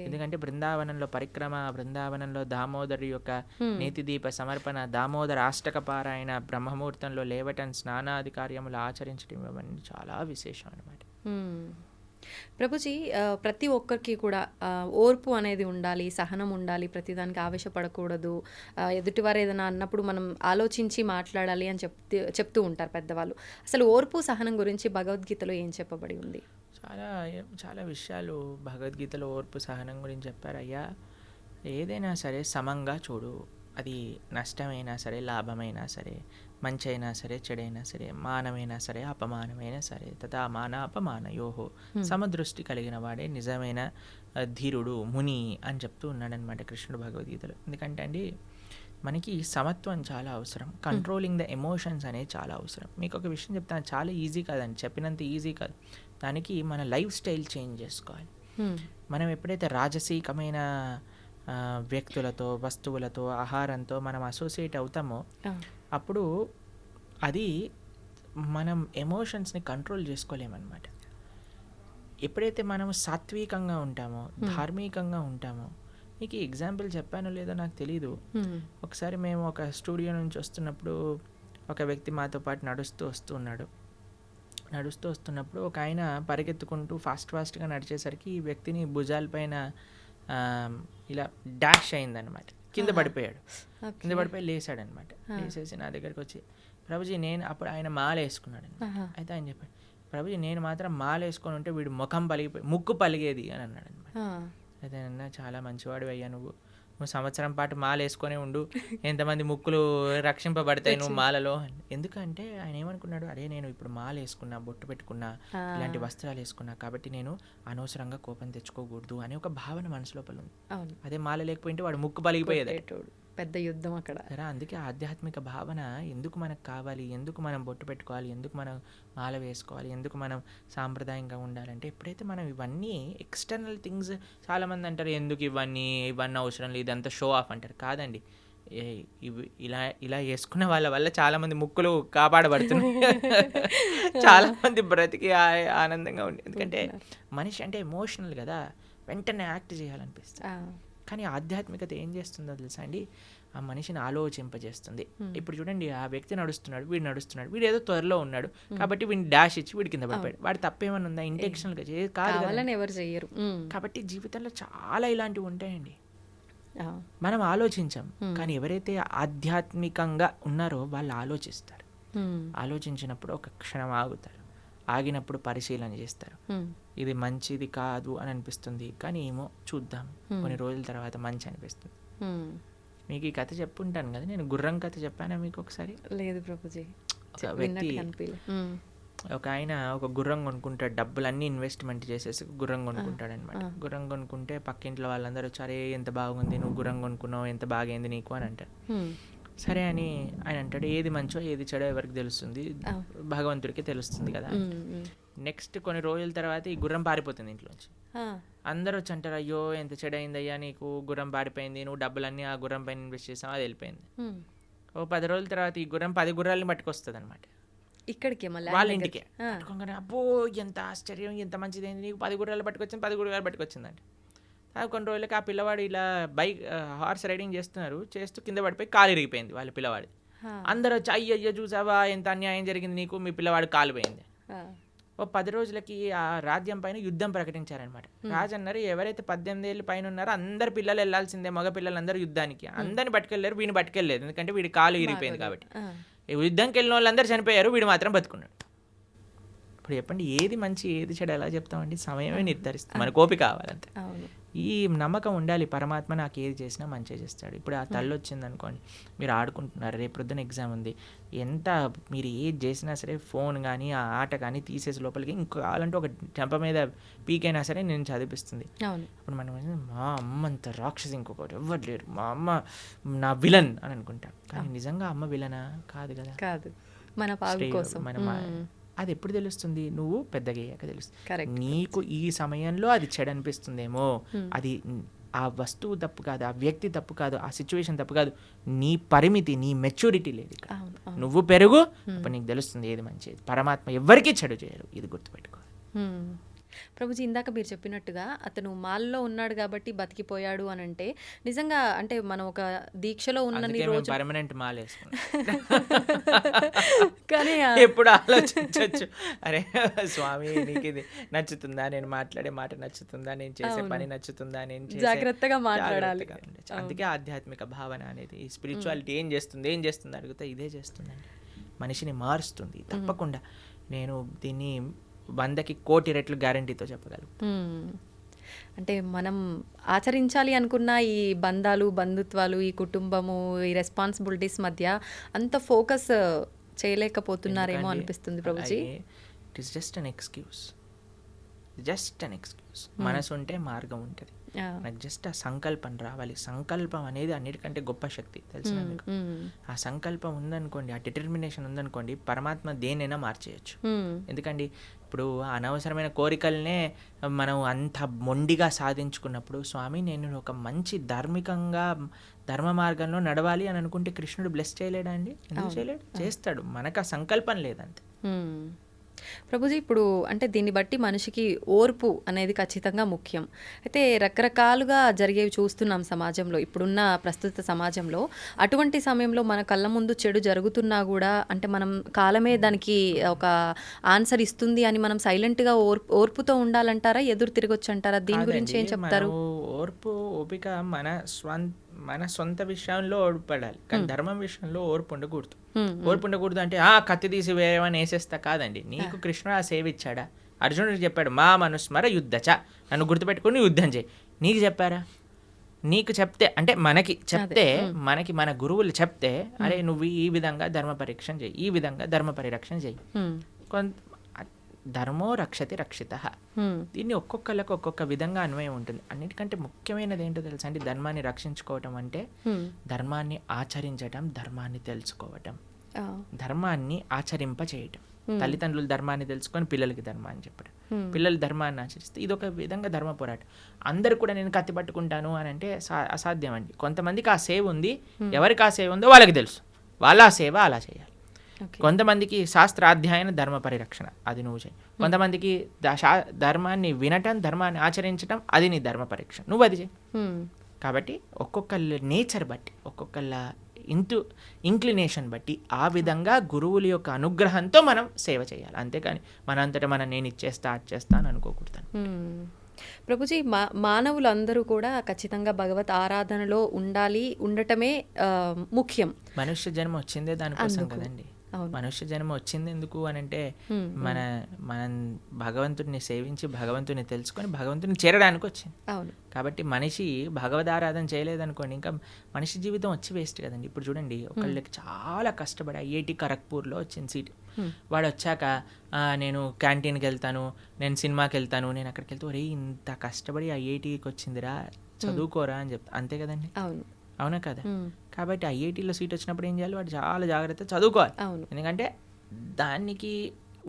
Speaker 3: ఎందుకంటే బృందావనంలో పరిక్రమ, బృందావనంలో దామోదరు యొక్క నీతి దీప సమర్పణ, దామోదర అష్టక పారాయణ, బ్రహ్మముహూర్తంలో లేవటం, స్నానాది కార్యములు ఆచరించడం, ఇవన్నీ చాలా విశేషం అనమాట.
Speaker 4: ప్రభుజీ, ప్రతి ఒక్కరికి కూడా ఓర్పు అనేది ఉండాలి, సహనం ఉండాలి, ప్రతిదానికి ఆవేశపడకూడదు, ఎదుటివారు ఏదైనా అన్నప్పుడు మనం ఆలోచించి మాట్లాడాలి అని చెప్తూ ఉంటారు పెద్దవాళ్ళు. అసలు ఓర్పు సహనం గురించి భగవద్గీతలో ఏం చెప్పబడి ఉంది?
Speaker 3: చాలా చాలా విషయాలు భగవద్గీతలో ఓర్పు సహనం గురించి చెప్పారయ్యా. ఏదైనా సరే సమంగా చూడు, అది నష్టమైనా సరే లాభమైనా సరే, మంచి అయినా సరే చెడైనా సరే, మానమైనా సరే అపమానమైనా సరే, తథా మాన అపమానయోహో సమదృష్టి కలిగిన వాడే నిజమైన ధీరుడు ముని అని చెప్తూ ఉన్నాడనమాట కృష్ణుడు భగవద్గీతలో. ఎందుకంటే అండి మనకి సమత్వం చాలా అవసరం, కంట్రోలింగ్ ద ఎమోషన్స్ అనేది చాలా అవసరం. మీకు ఒక విషయం చెప్తాను, చాలా ఈజీ కాదండి, చెప్పినంత ఈజీ కాదు. దానికి మన లైఫ్ స్టైల్ చేంజ్ చేసుకోవాలి. మనం ఎప్పుడైతే రాజసీకమైన వ్యక్తులతో, వస్తువులతో, ఆహారంతో మనం అసోసియేట్ అవుతామో అప్పుడు అది మనం ఎమోషన్స్ని కంట్రోల్ చేసుకోలేమన్నమాట. ఎప్పుడైతే మనం సాత్వికంగా ఉంటామో, ధార్మికంగా ఉంటామో, మీకు ఎగ్జాంపుల్ చెప్పానో లేదో నాకు తెలీదు. ఒకసారి మేము ఒక స్టూడియో నుంచి వస్తున్నప్పుడు ఒక వ్యక్తి మాతో పాటు నడుస్తూ వస్తున్నప్పుడు ఒక ఆయన పరిగెత్తుకుంటూ ఫాస్ట్గా నడిచేసరికి ఈ వ్యక్తిని భుజాలపైన ఇలా డాష్ అయిందనమాట. కింద పడిపోయాడు. కింద పడిపోయి లేసాడనమాట. లేసేసి నా దగ్గరికి వచ్చి, ప్రభుజీ నేను, అప్పుడు ఆయన మాల వేసుకున్నాడు. అయితే ఆయన చెప్పాడు, ప్రభుజీ నేను మాత్రం మాల వేసుకొని ఉంటే వీడు ముక్కు పలిగేది అని అన్నాడు అనమాట. అయితే అన్న చాలా మంచివాడు అయ్యా, నువ్వు సంవత్సరం పాటు మాల వేసుకొని ఉండు, ఎంతమంది ముక్కులు రక్షింపబడతాయి నువ్వు మాలలో. ఎందుకంటే ఆయన ఏమనుకున్నాడు, అరే నేను ఇప్పుడు మాల వేసుకున్నా, బొట్టు పెట్టుకున్నా, ఇలాంటి వస్త్రాలు వేసుకున్నా, కాబట్టి నేను అనవసరంగా కోపం తెచ్చుకోకూడదు అనే ఒక భావన మనసు లోపల ఉంది. అదే మాల లేకపోయింటే వాడు ముక్కు పలిగిపోయేది,
Speaker 4: పెద్ద యుద్ధం అక్కడ.
Speaker 3: అందుకే ఆధ్యాత్మిక భావన ఎందుకు మనకు కావాలి, ఎందుకు మనం బొట్టు పెట్టుకోవాలి, ఎందుకు మనం మాల వేసుకోవాలి, ఎందుకు మనం సాంప్రదాయంగా ఉండాలంటే ఎప్పుడైతే మనం ఇవన్నీ ఎక్స్టర్నల్ థింగ్స్, చాలామంది అంటారు ఎందుకు ఇవన్నీ అవసరం లేదు, ఇదంతా షో ఆఫ్ అంటారు. కాదండి, ఇవి ఇలా వేసుకున్న వాళ్ళ వల్ల చాలామంది ముక్కులు కాపాడబడుతున్నాయి, చాలామంది బ్రతికి ఆనందంగా ఉంది. ఎందుకంటే మనిషి అంటే ఎమోషనల్ కదా, వెంటనే యాక్ట్ చేయాలనిపిస్తుంది. కానీ ఆధ్యాత్మికత ఏం చేస్తుందో తెలుసా అండి, ఆ మనిషిని ఆలోచింపజేస్తుంది. ఇప్పుడు చూడండి, ఆ వ్యక్తి నడుస్తున్నాడు, వీడు ఏదో త్వరలో ఉన్నాడు కాబట్టి వీడిని డాష్ ఇచ్చి వీడి కింద పడిపోయాడు. వాడి తప్పేమన్నా ఉందా? ఇంటెన్షనల్గా కాదు,
Speaker 4: ఎవరు చేయరు.
Speaker 3: కాబట్టి జీవితంలో చాలా ఇలాంటివి ఉంటాయండి, మనం ఆలోచించాం. కానీ ఎవరైతే ఆధ్యాత్మికంగా ఉన్నారో వాళ్ళు ఆలోచిస్తారు. ఆలోచించినప్పుడు ఒక క్షణం ఆగుతారు, ఆగినప్పుడు పరిశీలన చేస్తారు. ఇది మంచిది కాదు అని అనిపిస్తుంది, కానీ ఏమో చూద్దాం, కొన్ని రోజుల తర్వాత మంచి అనిపిస్తుంది. మీకు ఈ కథ చెప్పుంటాను కదా, నేను గుర్రం కథ చెప్పానా మీకు ఒకసారి?
Speaker 4: లేదు ప్రభుజీ.
Speaker 3: ఒక వ్యక్తి, ఒక ఆయన ఒక గుర్రం కొనుక్కుంటాడు, డబ్బులన్నీ ఇన్వెస్ట్మెంట్ చేసేసి గుర్రం కొనుక్కుంటాడు అనమాట. గుర్రం కొనుక్కుంటే పక్కింట్లో వాళ్ళందరూ వచ్చారే ఎంత బాగుంది, నువ్వు గుర్రం కొనుక్కున్నావు, ఎంత బాగైంది నీకు అని అంటారు. సరే అని ఆయన అంటాడు, ఏది మంచో ఏది చెడో ఎవరికి తెలుస్తుంది, భగవంతుడికి తెలుస్తుంది కదా. నెక్స్ట్ కొన్ని రోజుల తర్వాత ఈ గుర్రం పారిపోతుంది ఇంట్లోంచి. అందరూ వచ్చి అంటారు, అయ్యో ఎంత చెడైందయ్యా నీకు, గుర్రం పారిపోయింది, నువ్వు డబ్బులన్నీ ఆ గుర్రం పైన ఇన్వెస్ట్ చేసావు, అది వెళ్ళిపోయింది. ఓ 10 రోజుల తర్వాత ఈ గుర్రం 10 గుర్రాలని పట్టుకొస్తుంది అనమాట
Speaker 4: ఇక్కడికి,
Speaker 3: వాళ్ళ ఇంటికి. పట్టుకోగానే అబ్బో ఎంత ఆశ్చర్యం, ఎంత మంచిదైంది, నీకు 10 గుర్రాలు పట్టుకొచ్చింది, 10 గుర్రాలు పట్టుకొచ్చిందంటే. కొన్ని రోజులకి ఆ పిల్లవాడు ఇలా హార్స్ రైడింగ్ చేస్తూ కింద పడిపోయి కాలు ఇరిగిపోయింది వాళ్ళ పిల్లవాడి. అందరూ వచ్చి అయ్యో చూసావా ఎంత అన్యాయం జరిగింది నీకు, మీ పిల్లవాడు కాలు పోయింది. ఓ 10 రోజులకి ఆ రాజ్యం పైన యుద్ధం ప్రకటించారనమాట. రాజు అన్నారు, ఎవరైతే 18 ఏళ్ళ పైన ఉన్నారో అందరు పిల్లలు వెళ్లాల్సిందే, మగ పిల్లలందరూ యుద్ధానికి. అందరిని పట్టుకెళ్ళారు, వీడిని పట్టుకెళ్ళలేదు, ఎందుకంటే వీడి కాలు ఇరిగిపోయింది కాబట్టి. యుద్ధంకి వెళ్ళిన వాళ్ళందరూ చనిపోయారు, వీడు మాత్రం బతుకున్నాడు. ఇప్పుడు చెప్పండి, ఏది మంచి ఏది చెడు ఎలా చెప్తామండి? సమయమే నిర్ధారిస్తుంది, మన కోపిక కావాలంతే. ఈ నమ్మకం ఉండాలి, పరమాత్మ నాకు ఏది చేసినా మంచిగా చేస్తాడు. ఇప్పుడు ఆ తల్లి వచ్చింది అనుకోండి, మీరు ఆడుకుంటున్నారు, రేపు ప్రొద్దున ఎగ్జామ్ ఉంది, ఎంత మీరు ఏది చేసినా సరే ఫోన్ కానీ ఆ ఆట కానీ తీసేసి లోపలికి ఇంకో కావాలంటే ఒక చెంప మీద పీకైనా సరే నేను చదివిస్తుంది. ఇప్పుడు మనం మా అమ్మ అంత రాక్షసి ఇంకొకటి ఎవ్వరు లేరు, మా అమ్మ నా విలన్ అని అనుకుంటాం. కానీ నిజంగా అమ్మ విలనా? కాదు కదా,
Speaker 4: కాదు, మన పాగు కోసం.
Speaker 3: అది ఎప్పుడు తెలుస్తుంది? నువ్వు పెద్దగా అయ్యాక తెలుస్తుంది. నీకు ఈ సమయంలో అది చెడు అనిపిస్తుందేమో, అది ఆ వస్తువు తప్పు కాదు, ఆ వ్యక్తి తప్పు కాదు, ఆ సిచ్యువేషన్ తప్పు కాదు, నీ పరిమితి, నీ మెచ్యూరిటీ లేదు. నువ్వు పెరుగు, అప్పుడు నీకు తెలుస్తుంది ఏది మంచిది. పరమాత్మ ఎవరికీ చెడు చేయరు, ఇది గుర్తుపెట్టుకో.
Speaker 4: ప్రభుజీ ఇందాక మీరు చెప్పినట్టుగా అతను మాల్లో ఉన్నాడు కాబట్టి బతికిపోయాడు అని అంటే నిజంగా అంటే మనం ఒక దీక్షలో ఉన్నన్ని
Speaker 3: అందుకే మేము
Speaker 4: రోజు
Speaker 3: పర్మనెంట్ మాల వేసుకున్నాం.
Speaker 4: కానీ
Speaker 3: ఎప్పుడు ఆలోచించవచ్చు, అరే స్వామి నీకు ఇది నచ్చుతుందా, నేను మాట్లాడే మాట నచ్చుతుందా, నేను చేసే పని నచ్చుతుందా, నేను చేసే
Speaker 4: జాగ్రత్తగా మాట్లాడాలి.
Speaker 3: జాగ్రత్తగా ఉండొచ్చు. అందుకే ఆధ్యాత్మిక భావన అనేది, స్పిరిచువాలిటీ ఏం చేస్తుంది అడిగితే ఇదే చేస్తుందండి, మనిషిని మారుస్తుంది తప్పకుండా. నేను దీన్ని 100కి 1,000,000 రెట్లు గ్యారంటీతో చెప్పగలను.
Speaker 4: అంటే మనం ఆచరించాలి అనుకున్న ఈ బంధాలు, బంధుత్వాలు, ఈ కుటుంబము, ఈ రెస్పాన్సిబిలిటీస్ మధ్య అంత ఫోకస్ చేయలేకపోతున్నారేమో అనిపిస్తుంది Prabhuji.
Speaker 3: It is just an excuse, మనసు ఉంటే మార్గం ఉంటుంది. నాకు జస్ట్ ఆ సంకల్పం రావాలి. సంకల్పం అనేది అన్నిటికంటే గొప్ప శక్తి, తెలిసిన మీకు. ఆ సంకల్పం ఉందనుకోండి, ఆ డిటర్మినేషన్ ఉందనుకోండి, పరమాత్మ దేనైనా మార్చేయచ్చు. ఎందుకండి ఇప్పుడు అనవసరమైన కోరికలనే మనం అంత మొండిగా సాధించుకున్నప్పుడు, స్వామి నేను ఒక మంచి ధార్మికంగా ధర్మ మార్గంలో నడవాలి అని అనుకుంటే కృష్ణుడు బ్లెస్ చేయలేడా అండి? ఎందుకు చేయలేడు? చేస్తాడు. మనకు ఆ సంకల్పం లేదంతే.
Speaker 4: ప్రభుజీ ఇప్పుడు అంటే దీన్ని బట్టి మనిషికి ఓర్పు అనేది ఖచ్చితంగా ముఖ్యం. అయితే రకరకాలుగా జరిగేవి చూస్తున్నాం సమాజంలో, ఇప్పుడున్న ప్రస్తుత సమాజంలో. అటువంటి సమయంలో మన కళ్ళ ముందు చెడు జరుగుతున్నా కూడా అంటే మనం కాలమే దానికి ఒక ఆన్సర్ ఇస్తుంది అని మనం సైలెంట్గా ఓర్పుతో ఉండాలంటారా, ఎదురు తిరగొచ్చు అంటారా? దీని గురించి ఏం చెప్తారు?
Speaker 3: ఓర్పు, ఓపిక మన సొంత విషయంలో ఓడిపడాలి, కానీ ధర్మం విషయంలో ఓర్పు ఉండకూడదు. ఓర్పు ఉండకూడదు అంటే కత్తి తీసి వేరేమని వేసేస్తా కాదండి. నీకు కృష్ణుడు ఆ సేవ ఇచ్చాడా? అర్జునుడికి చెప్పాడు మా మనుస్మర యుద్ధచ, నన్ను గుర్తుపెట్టుకుని యుద్ధం చేయి. నీకు చెప్పారా? నీకు చెప్తే అంటే మనకి చెప్తే, మనకి మన గురువులు చెప్తే, అరే నువ్వు ఈ విధంగా ధర్మ పరీక్షణ చేయి, ఈ విధంగా ధర్మ పరిరక్షణ చేయి. ధర్మో రక్షతి రక్షిత. దీన్ని ఒక్కొక్కళ్ళకి ఒక్కొక్క విధంగా అన్వయం ఉంటుంది. అన్నిటికంటే ముఖ్యమైనది ఏంటో తెలుసా అండి? ధర్మాన్ని రక్షించుకోవటం అంటే ధర్మాన్ని ఆచరించటం, ధర్మాన్ని తెలుసుకోవటం, ధర్మాన్ని ఆచరింప చేయటం. తల్లిదండ్రులు ధర్మాన్ని తెలుసుకొని పిల్లలకి ధర్మాన్ని చెప్పడం, పిల్లలు ధర్మాన్ని ఆచరిస్తే ఇదొక విధంగా ధర్మ పోరాటం. అందరు కూడా నేను కత్తి పట్టుకుంటాను అని అంటే అసాధ్యం అండి. కొంతమందికి ఆ సేవ ఉంది, ఎవరికి ఆ సేవ ఉందో వాళ్ళకి తెలుసు, వాళ్ళ ఆ సేవ అలా చేయాలి. కొంతమందికి శాస్త్రాధ్యాయన ధర్మ పరిరక్షణ, అది నువ్వు చేయి. కొంతమందికి ధర్మాన్ని వినటం, ధర్మాన్ని ఆచరించడం, అది నీ ధర్మ పరీక్ష, నువ్వు అది చేయి. కాబట్టి ఒక్కొక్కళ్ళ నేచర్ బట్టి, ఒక్కొక్కళ్ళ ఇంక్లినేషన్ బట్టి ఆ విధంగా గురువుల యొక్క అనుగ్రహంతో మనం సేవ చేయాలి. అంతేకాని మనంతటా నేను ఇచ్చేస్తా అది చేస్తా అని అనుకోకూడదు.
Speaker 4: ప్రభుజీ మానవులందరూ కూడా ఖచ్చితంగా భగవత్ ఆరాధనలో ఉండటమే ముఖ్యం.
Speaker 3: మనుష్య జన్మ వచ్చిందే దానికోసం కదండి. మనుష్య జన్మ వచ్చింది ఎందుకు అని అంటే మనం భగవంతుడిని సేవించి భగవంతుని తెలుసుకొని భగవంతుని చేరడానికి వచ్చింది. కాబట్టి మనిషి భగవదారాధన చేయలేదనుకోండి, ఇంకా మనిషి జీవితం వచ్చి వేస్ట్ కదండి. ఇప్పుడు చూడండి, ఒకళ్ళకి చాలా కష్టపడి ఐఐటి ఖరగ్పూర్లో వచ్చింది సీట్. వాడు వచ్చాక నేను క్యాంటీన్కి వెళ్తాను, నేను సినిమాకి వెళ్తాను, నేను అక్కడికి వెళ్తే ఒరే ఇంత కష్టపడి ఐఐటికి వచ్చిందిరా, చదువుకోరా అని చెప్తా. అంతే కదండి, అవునా కదా? కాబట్టి ఐఐటీలో సీట్ వచ్చినప్పుడు ఏం చేయాలి? వాడు చాలా జాగ్రత్త చదువుకోవాలి. ఎందుకంటే దానికి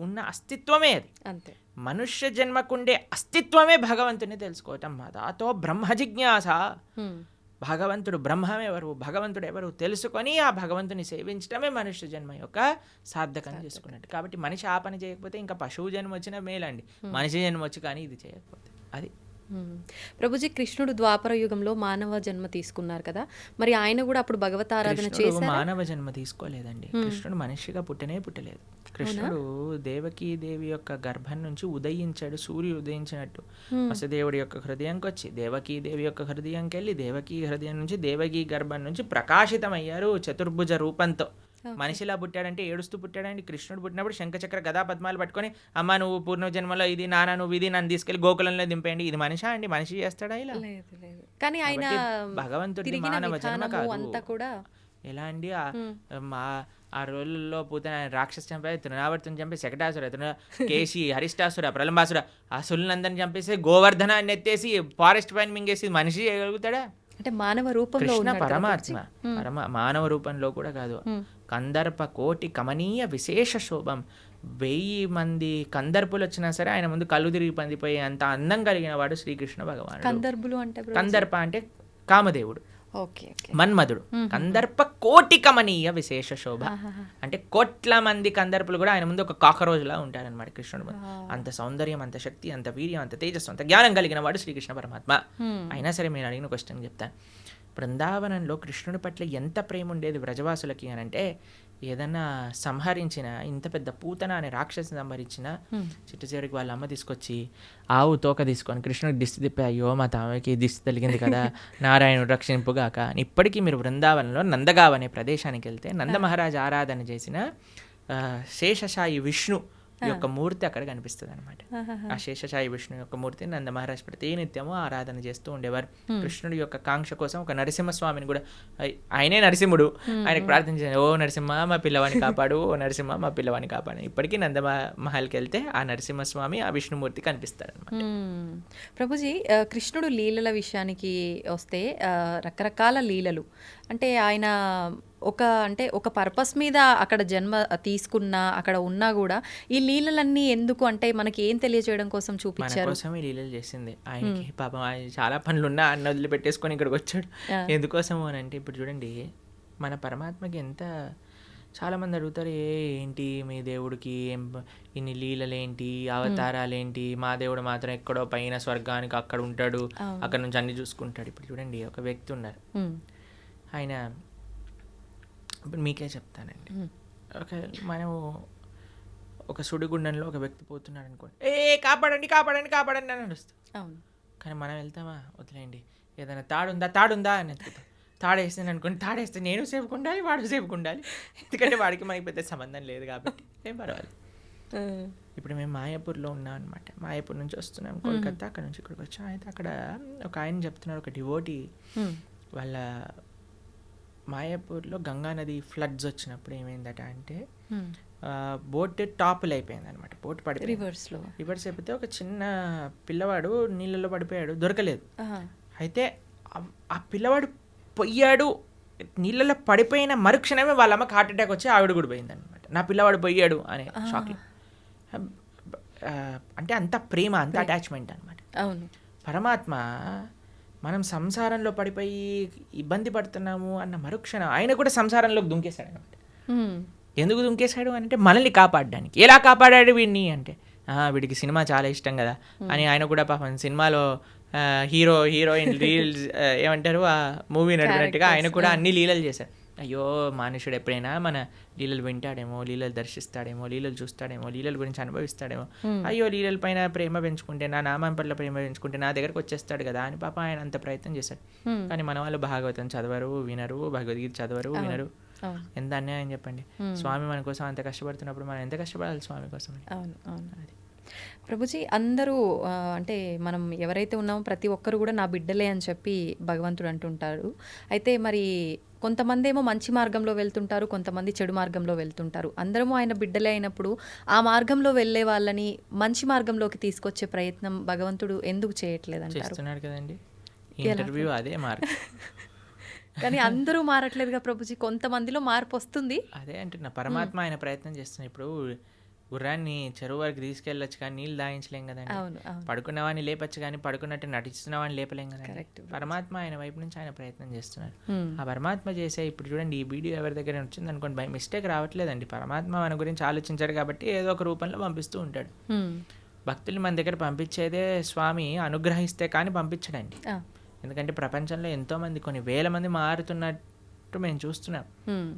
Speaker 3: ఉన్న అస్తిత్వమే అది. అంతే, మనుష్య జన్మకుండే అస్తిత్వమే భగవంతుని తెలుసుకోవటం. దాతో బ్రహ్మ జిజ్ఞాస. భగవంతుడు బ్రహ్మమెవరు, భగవంతుడు ఎవరు తెలుసుకొని ఆ భగవంతుని సేవించడమే మనుష్య జన్మ యొక్క సార్థకం చేసుకున్నట్టు. కాబట్టి మనిషి ఆ పని చేయకపోతే ఇంకా పశువు జన్మ వచ్చినా మేలండి, మనిషి జన్మ వచ్చి కానీ ఇది చేయకపోతే అది.
Speaker 4: ప్రభుజీ కృష్ణుడు ద్వాపర యుగంలో మానవ జన్మ తీసుకున్నారు కదా, మరి ఆయన కూడా అప్పుడు భగవతారాధన చేశారు? మానవ జన్మ తీసుకోలేదండి. కృష్ణుడు మనిషిగా పుట్టలేదు. కృష్ణుడు దేవకీ దేవి యొక్క గర్భం నుంచి ఉదయించాడు, సూర్యుడు ఉదయించినట్టు. వసుదేవుడి యొక్క హృదయంకి వచ్చి దేవకీ దేవి యొక్క హృదయంకి వెళ్ళి దేవకీ హృదయం నుంచి దేవకీ గర్భం నుంచి ప్రకాశితమయ్యారు చతుర్భుజ రూపంతో. మనిషిలా పుట్టాడంటే ఏడుస్తూ పుట్టాడండి. కృష్ణుడు పుట్టినప్పుడు శంఖచక్ర గదా పద్మాలు పట్టుకొని అమ్మ నువ్వు పూర్వజన్మలో ఇది, నాన్న నువ్వు ఇది, నన్ను తీసుకెళ్లి గోకులంలో దింపేయండి. ఇది మనిషా అండి? మనిషి చేస్తాడా ఇలా? కానీ ఆయన
Speaker 3: భగవంతుడి మానవ జన్మ కాదు. ఎలా అండి? ఆ రోజుల్లో పూతన రాక్షసు చంపే, తృణావర్తిని చంపే, శకటాసుర, కేశి, హరిష్టాసుర, ప్రలంబాసుర, ఆ సుల్లందరిని చంపేసి గోవర్ధనాన్ని ఎత్తేసి ఫారెస్ట్ పైన మింగేసి మనిషి చేయగలుగుతాడా?
Speaker 4: అంటే మానవ రూపంలో
Speaker 3: కృష్ణ పరమాత్మ, మానవ రూపంలో కూడా కాదు. కందర్ప కోటి కమనీయ విశేష శోభం. 1000 మంది కందర్పులు వచ్చినా సరే ఆయన ముందు కళ్ళు తిరిగి పందిపోయే అంత అందం కలిగిన వాడు శ్రీకృష్ణ భగవానుడు.
Speaker 4: కందర్పులు అంటే
Speaker 3: కందర్ప అంటే కామదేవుడు.
Speaker 4: Okay okay.
Speaker 3: మన్మధుడు కందర్ప కోటి కమనీయ విశేష శోభ అంటే కోట్ల మంది కందర్పులు కూడా ఆయన ముందు ఒక కాకరోజులా ఉంటారనమాట కృష్ణుడు ముందు. అంత సౌందర్యం, అంత శక్తి, అంత వీర్యం, అంత తేజస్సు, అంత జ్ఞానం కలిగిన వాడు శ్రీకృష్ణ పరమాత్మ. అయినా సరే మీరు అడిగిన క్వశ్చన్ చెప్తాను. బృందావనంలో కృష్ణుడి పట్ల ఎంత ప్రేమ ఉండేది వ్రజవాసులకి అని అంటే, ఏదన్నా సంహరించిన, ఇంత పెద్ద పూతన అనే రాక్షసిని సంహరించిన చిట్ట చివరికి వాళ్ళ అమ్మ తీసుకొచ్చి ఆవు తోక తీసుకొని కృష్ణుడికి దిష్టి తిప్పి, అయ్యో మా తామకి దిష్టి తగిలింది కదా, నారాయణుడు రక్షింపుగాక అని. ఇప్పటికీ మీరు బృందావనంలో నందగావ్ అనే ప్రదేశానికి వెళ్తే నంద మహారాజ్ ఆరాధన చేసిన శేషశాయి విష్ణు యొక్క మూర్తి అక్కడ కనిపిస్తుంది అనమాట. ఆ శేషశాయి విష్ణు యొక్క మూర్తిని నంద మహారాజ్ ప్రతినిత్యము ఆరాధన చేస్తూ ఉండేవారు. కృష్ణుడి యొక్క కాంక్ష కోసం ఒక నరసింహస్వామిని కూడా, ఆయనే నరసింహుడు, ఆయనకు ప్రార్థన చేశారు, ఓ నరసింహ మా పిల్లవాడిని కాపాడు, ఓ నరసింహ మా పిల్లవాడిని కాపాడు. ఇప్పటికీ నంద మహల్కి వెళ్తే ఆ నరసింహస్వామి, ఆ విష్ణుమూర్తి కనిపిస్తారు అనమాట.
Speaker 4: ప్రభుజీ, కృష్ణుడు లీలల విషయానికి వస్తే రకరకాల లీలలు అంటే ఆయన ఒక పర్పస్ మీద అక్కడ జన్మ తీసుకున్నా, అక్కడ ఉన్నా కూడా ఈ లీలలన్నీ ఎందుకు అంటే మనకి ఏం తెలియజేయడం కోసం చూపించారు?
Speaker 3: మన కోసం ఈ లీలలు చేసింది. ఆయనకి పాపం ఆయన చాలా పనులున్నా అన్న వదిలిపెట్టేసుకొని ఇక్కడికి వచ్చాడు. ఎందుకోసము అని అంటే, ఇప్పుడు చూడండి మన పరమాత్మకి ఎంత, చాలామంది అడుగుతారు, ఏంటి మీ దేవుడికి ఇన్ని లీలలేంటి, అవతారాలేంటి, మా దేవుడు మాత్రం ఎక్కడో పైన స్వర్గానికి అక్కడ ఉంటాడు, అక్కడ నుంచి అన్ని చూసుకుంటాడు. ఇప్పుడు చూడండి ఒక వ్యక్తి ఉన్నారు, ఆయన ఇప్పుడు మీకే చెప్తానండి, మనం ఒక సుడిగుండంలో ఒక వ్యక్తి పోతున్నాడు అనుకోండి, కాపాడండి కాపాడండి కాపాడండి అని నడుస్తాం. కానీ మనం వెళ్తామా, వదిలేయండి, ఏదైనా తాడుందా అని ఎత్తుకుతాం. తాడేస్తాను అనుకోండి, తాడేస్తే నేను సేఫ్గా ఉండాలి, వాడు సేఫ్గా ఉండాలి, ఎందుకంటే వాడికి మనకి పెద్ద సంబంధం లేదు కాబట్టి ఏం పర్వాలేదు. ఇప్పుడు మేము మాయాపూర్లో ఉన్నాం అనమాట. మాయాపూర్ నుంచి వస్తున్నాం కోల్కతా, అక్కడ నుంచి ఇక్కడికి వచ్చాం. అయితే అక్కడ ఒక ఆయన చెప్తున్నారు, ఒక డివోటీ వాళ్ళ మాయాపూర్లో గంగా నది ఫ్లడ్స్ వచ్చినప్పుడు ఏమైందట అంటే, బోట్ టాపులు అయిపోయింది అనమాట. బోట్ పడిపోయి రివర్స్ అయిపోతే ఒక చిన్న పిల్లవాడు నీళ్ళలో పడిపోయాడు, దొరకలేదు. అయితే ఆ పిల్లవాడు పొయ్యాడు, నీళ్ళలో పడిపోయిన మరుక్షణమే వాళ్ళ అమ్మకి హార్ట్ అటాక్ వచ్చి ఆవిడ కూడా పోయింది అనమాట. నా పిల్లవాడు పోయాడు అనే షాక్లో. అంటే అంత ప్రేమ, అంత అటాచ్మెంట్ అనమాట.
Speaker 4: అవును,
Speaker 3: పరమాత్మ మనం సంసారంలో పడిపోయి ఇబ్బంది పడుతున్నాము అన్న మరుక్షణం ఆయన కూడా సంసారంలోకి దుంకేశాడు అనమాట. ఎందుకు దుంకేశాడు అంటే మనల్ని కాపాడడానికి. ఎలా కాపాడాడు వీడిని అంటే, వీడికి సినిమా చాలా ఇష్టం కదా అని ఆయన కూడా పాపం సినిమాలో హీరోయిన్ రీల్స్ ఏమంటారు ఆ మూవీ నడిపినట్టుగా ఆయన కూడా అన్ని లీలలు చేశారు. అయ్యో మనుషుడు ఎప్పుడైనా మన లీలలు వింటాడేమో, లీలలు దర్శిస్తాడేమో, లీలలు చూస్తాడేమో, లీలల గురించి అనుభవిస్తాడేమో, అయ్యో లీలల పైన ప్రేమ పెంచుకుంటే, నా నామం పట్ల ప్రేమ పెంచుకుంటే నా దగ్గరకు వచ్చేస్తాడు కదా అని పాప ఆయన అంత ప్రయత్నం చేశాడు. కానీ మన వాళ్ళు భాగవతం చదవరు, వినరు, భగవద్గీత చదవరు, వినరు. ఎంత అన్యాయం చెప్పండి. స్వామి మన కోసం అంత కష్టపడుతున్నప్పుడు మనం ఎంత కష్టపడాలి స్వామి కోసం?
Speaker 4: అవును అవును. అది ప్రభుజీ, అందరూ అంటే మనం ఎవరైతే ఉన్నామో ప్రతి ఒక్కరు కూడా నా బిడ్డలే అని చెప్పి భగవంతుడు అంటుంటారు. అయితే మరి కొంతమంది ఏమో మంచి మార్గంలో వెళ్తుంటారు, కొంతమంది చెడు మార్గంలో వెళ్తుంటారు. అందరము ఆయన బిడ్డలే అయినప్పుడు ఆ మార్గంలో వెళ్ళే వాళ్ళని మంచి మార్గంలోకి తీసుకొచ్చే ప్రయత్నం భగవంతుడు ఎందుకు చేయట్లేదు అంటారు?
Speaker 3: కదండి, ఇంటర్వ్యూ అదే మార్గం.
Speaker 4: కానీ అందరూ మారట్లేదుగా ప్రభుజీ, కొంతమందిలో మార్పు వస్తుంది.
Speaker 3: అదే అంటున్నా, పరమాత్మ ఆయన ప్రయత్నం చేస్తున్నా. ఇప్పుడు గుర్రాన్ని చెరువు వరకు తీసుకెళ్ళొచ్చు కానీ నీళ్ళు దాయించలేం కదండి. పడుకున్నవాడిని లేపచ్చు కానీ పడుకున్నట్టు నటిస్తున్నవాడిని లేపలేం కదండి. పరమాత్మ ఆయన వైపు నుంచి ఆయన ప్రయత్నం చేస్తున్నారు. ఆ పరమాత్మ చేసే, ఇప్పుడు చూడండి ఈ వీడియో ఎవరి దగ్గర వచ్చింది అనుకోండి, బై మిస్టేక్ రావట్లేదండి. పరమాత్మ మన గురించి ఆలోచించాడు కాబట్టి ఏదో ఒక రూపంలో పంపిస్తూ ఉంటాడు. భక్తులు మన దగ్గర పంపించేదే స్వామి అనుగ్రహిస్తే కానీ పంపించడండి. ఎందుకంటే ప్రపంచంలో ఎంతో మంది, కొన్ని వేల మంది మారుతున్నట్టు మేము చూస్తున్నాం.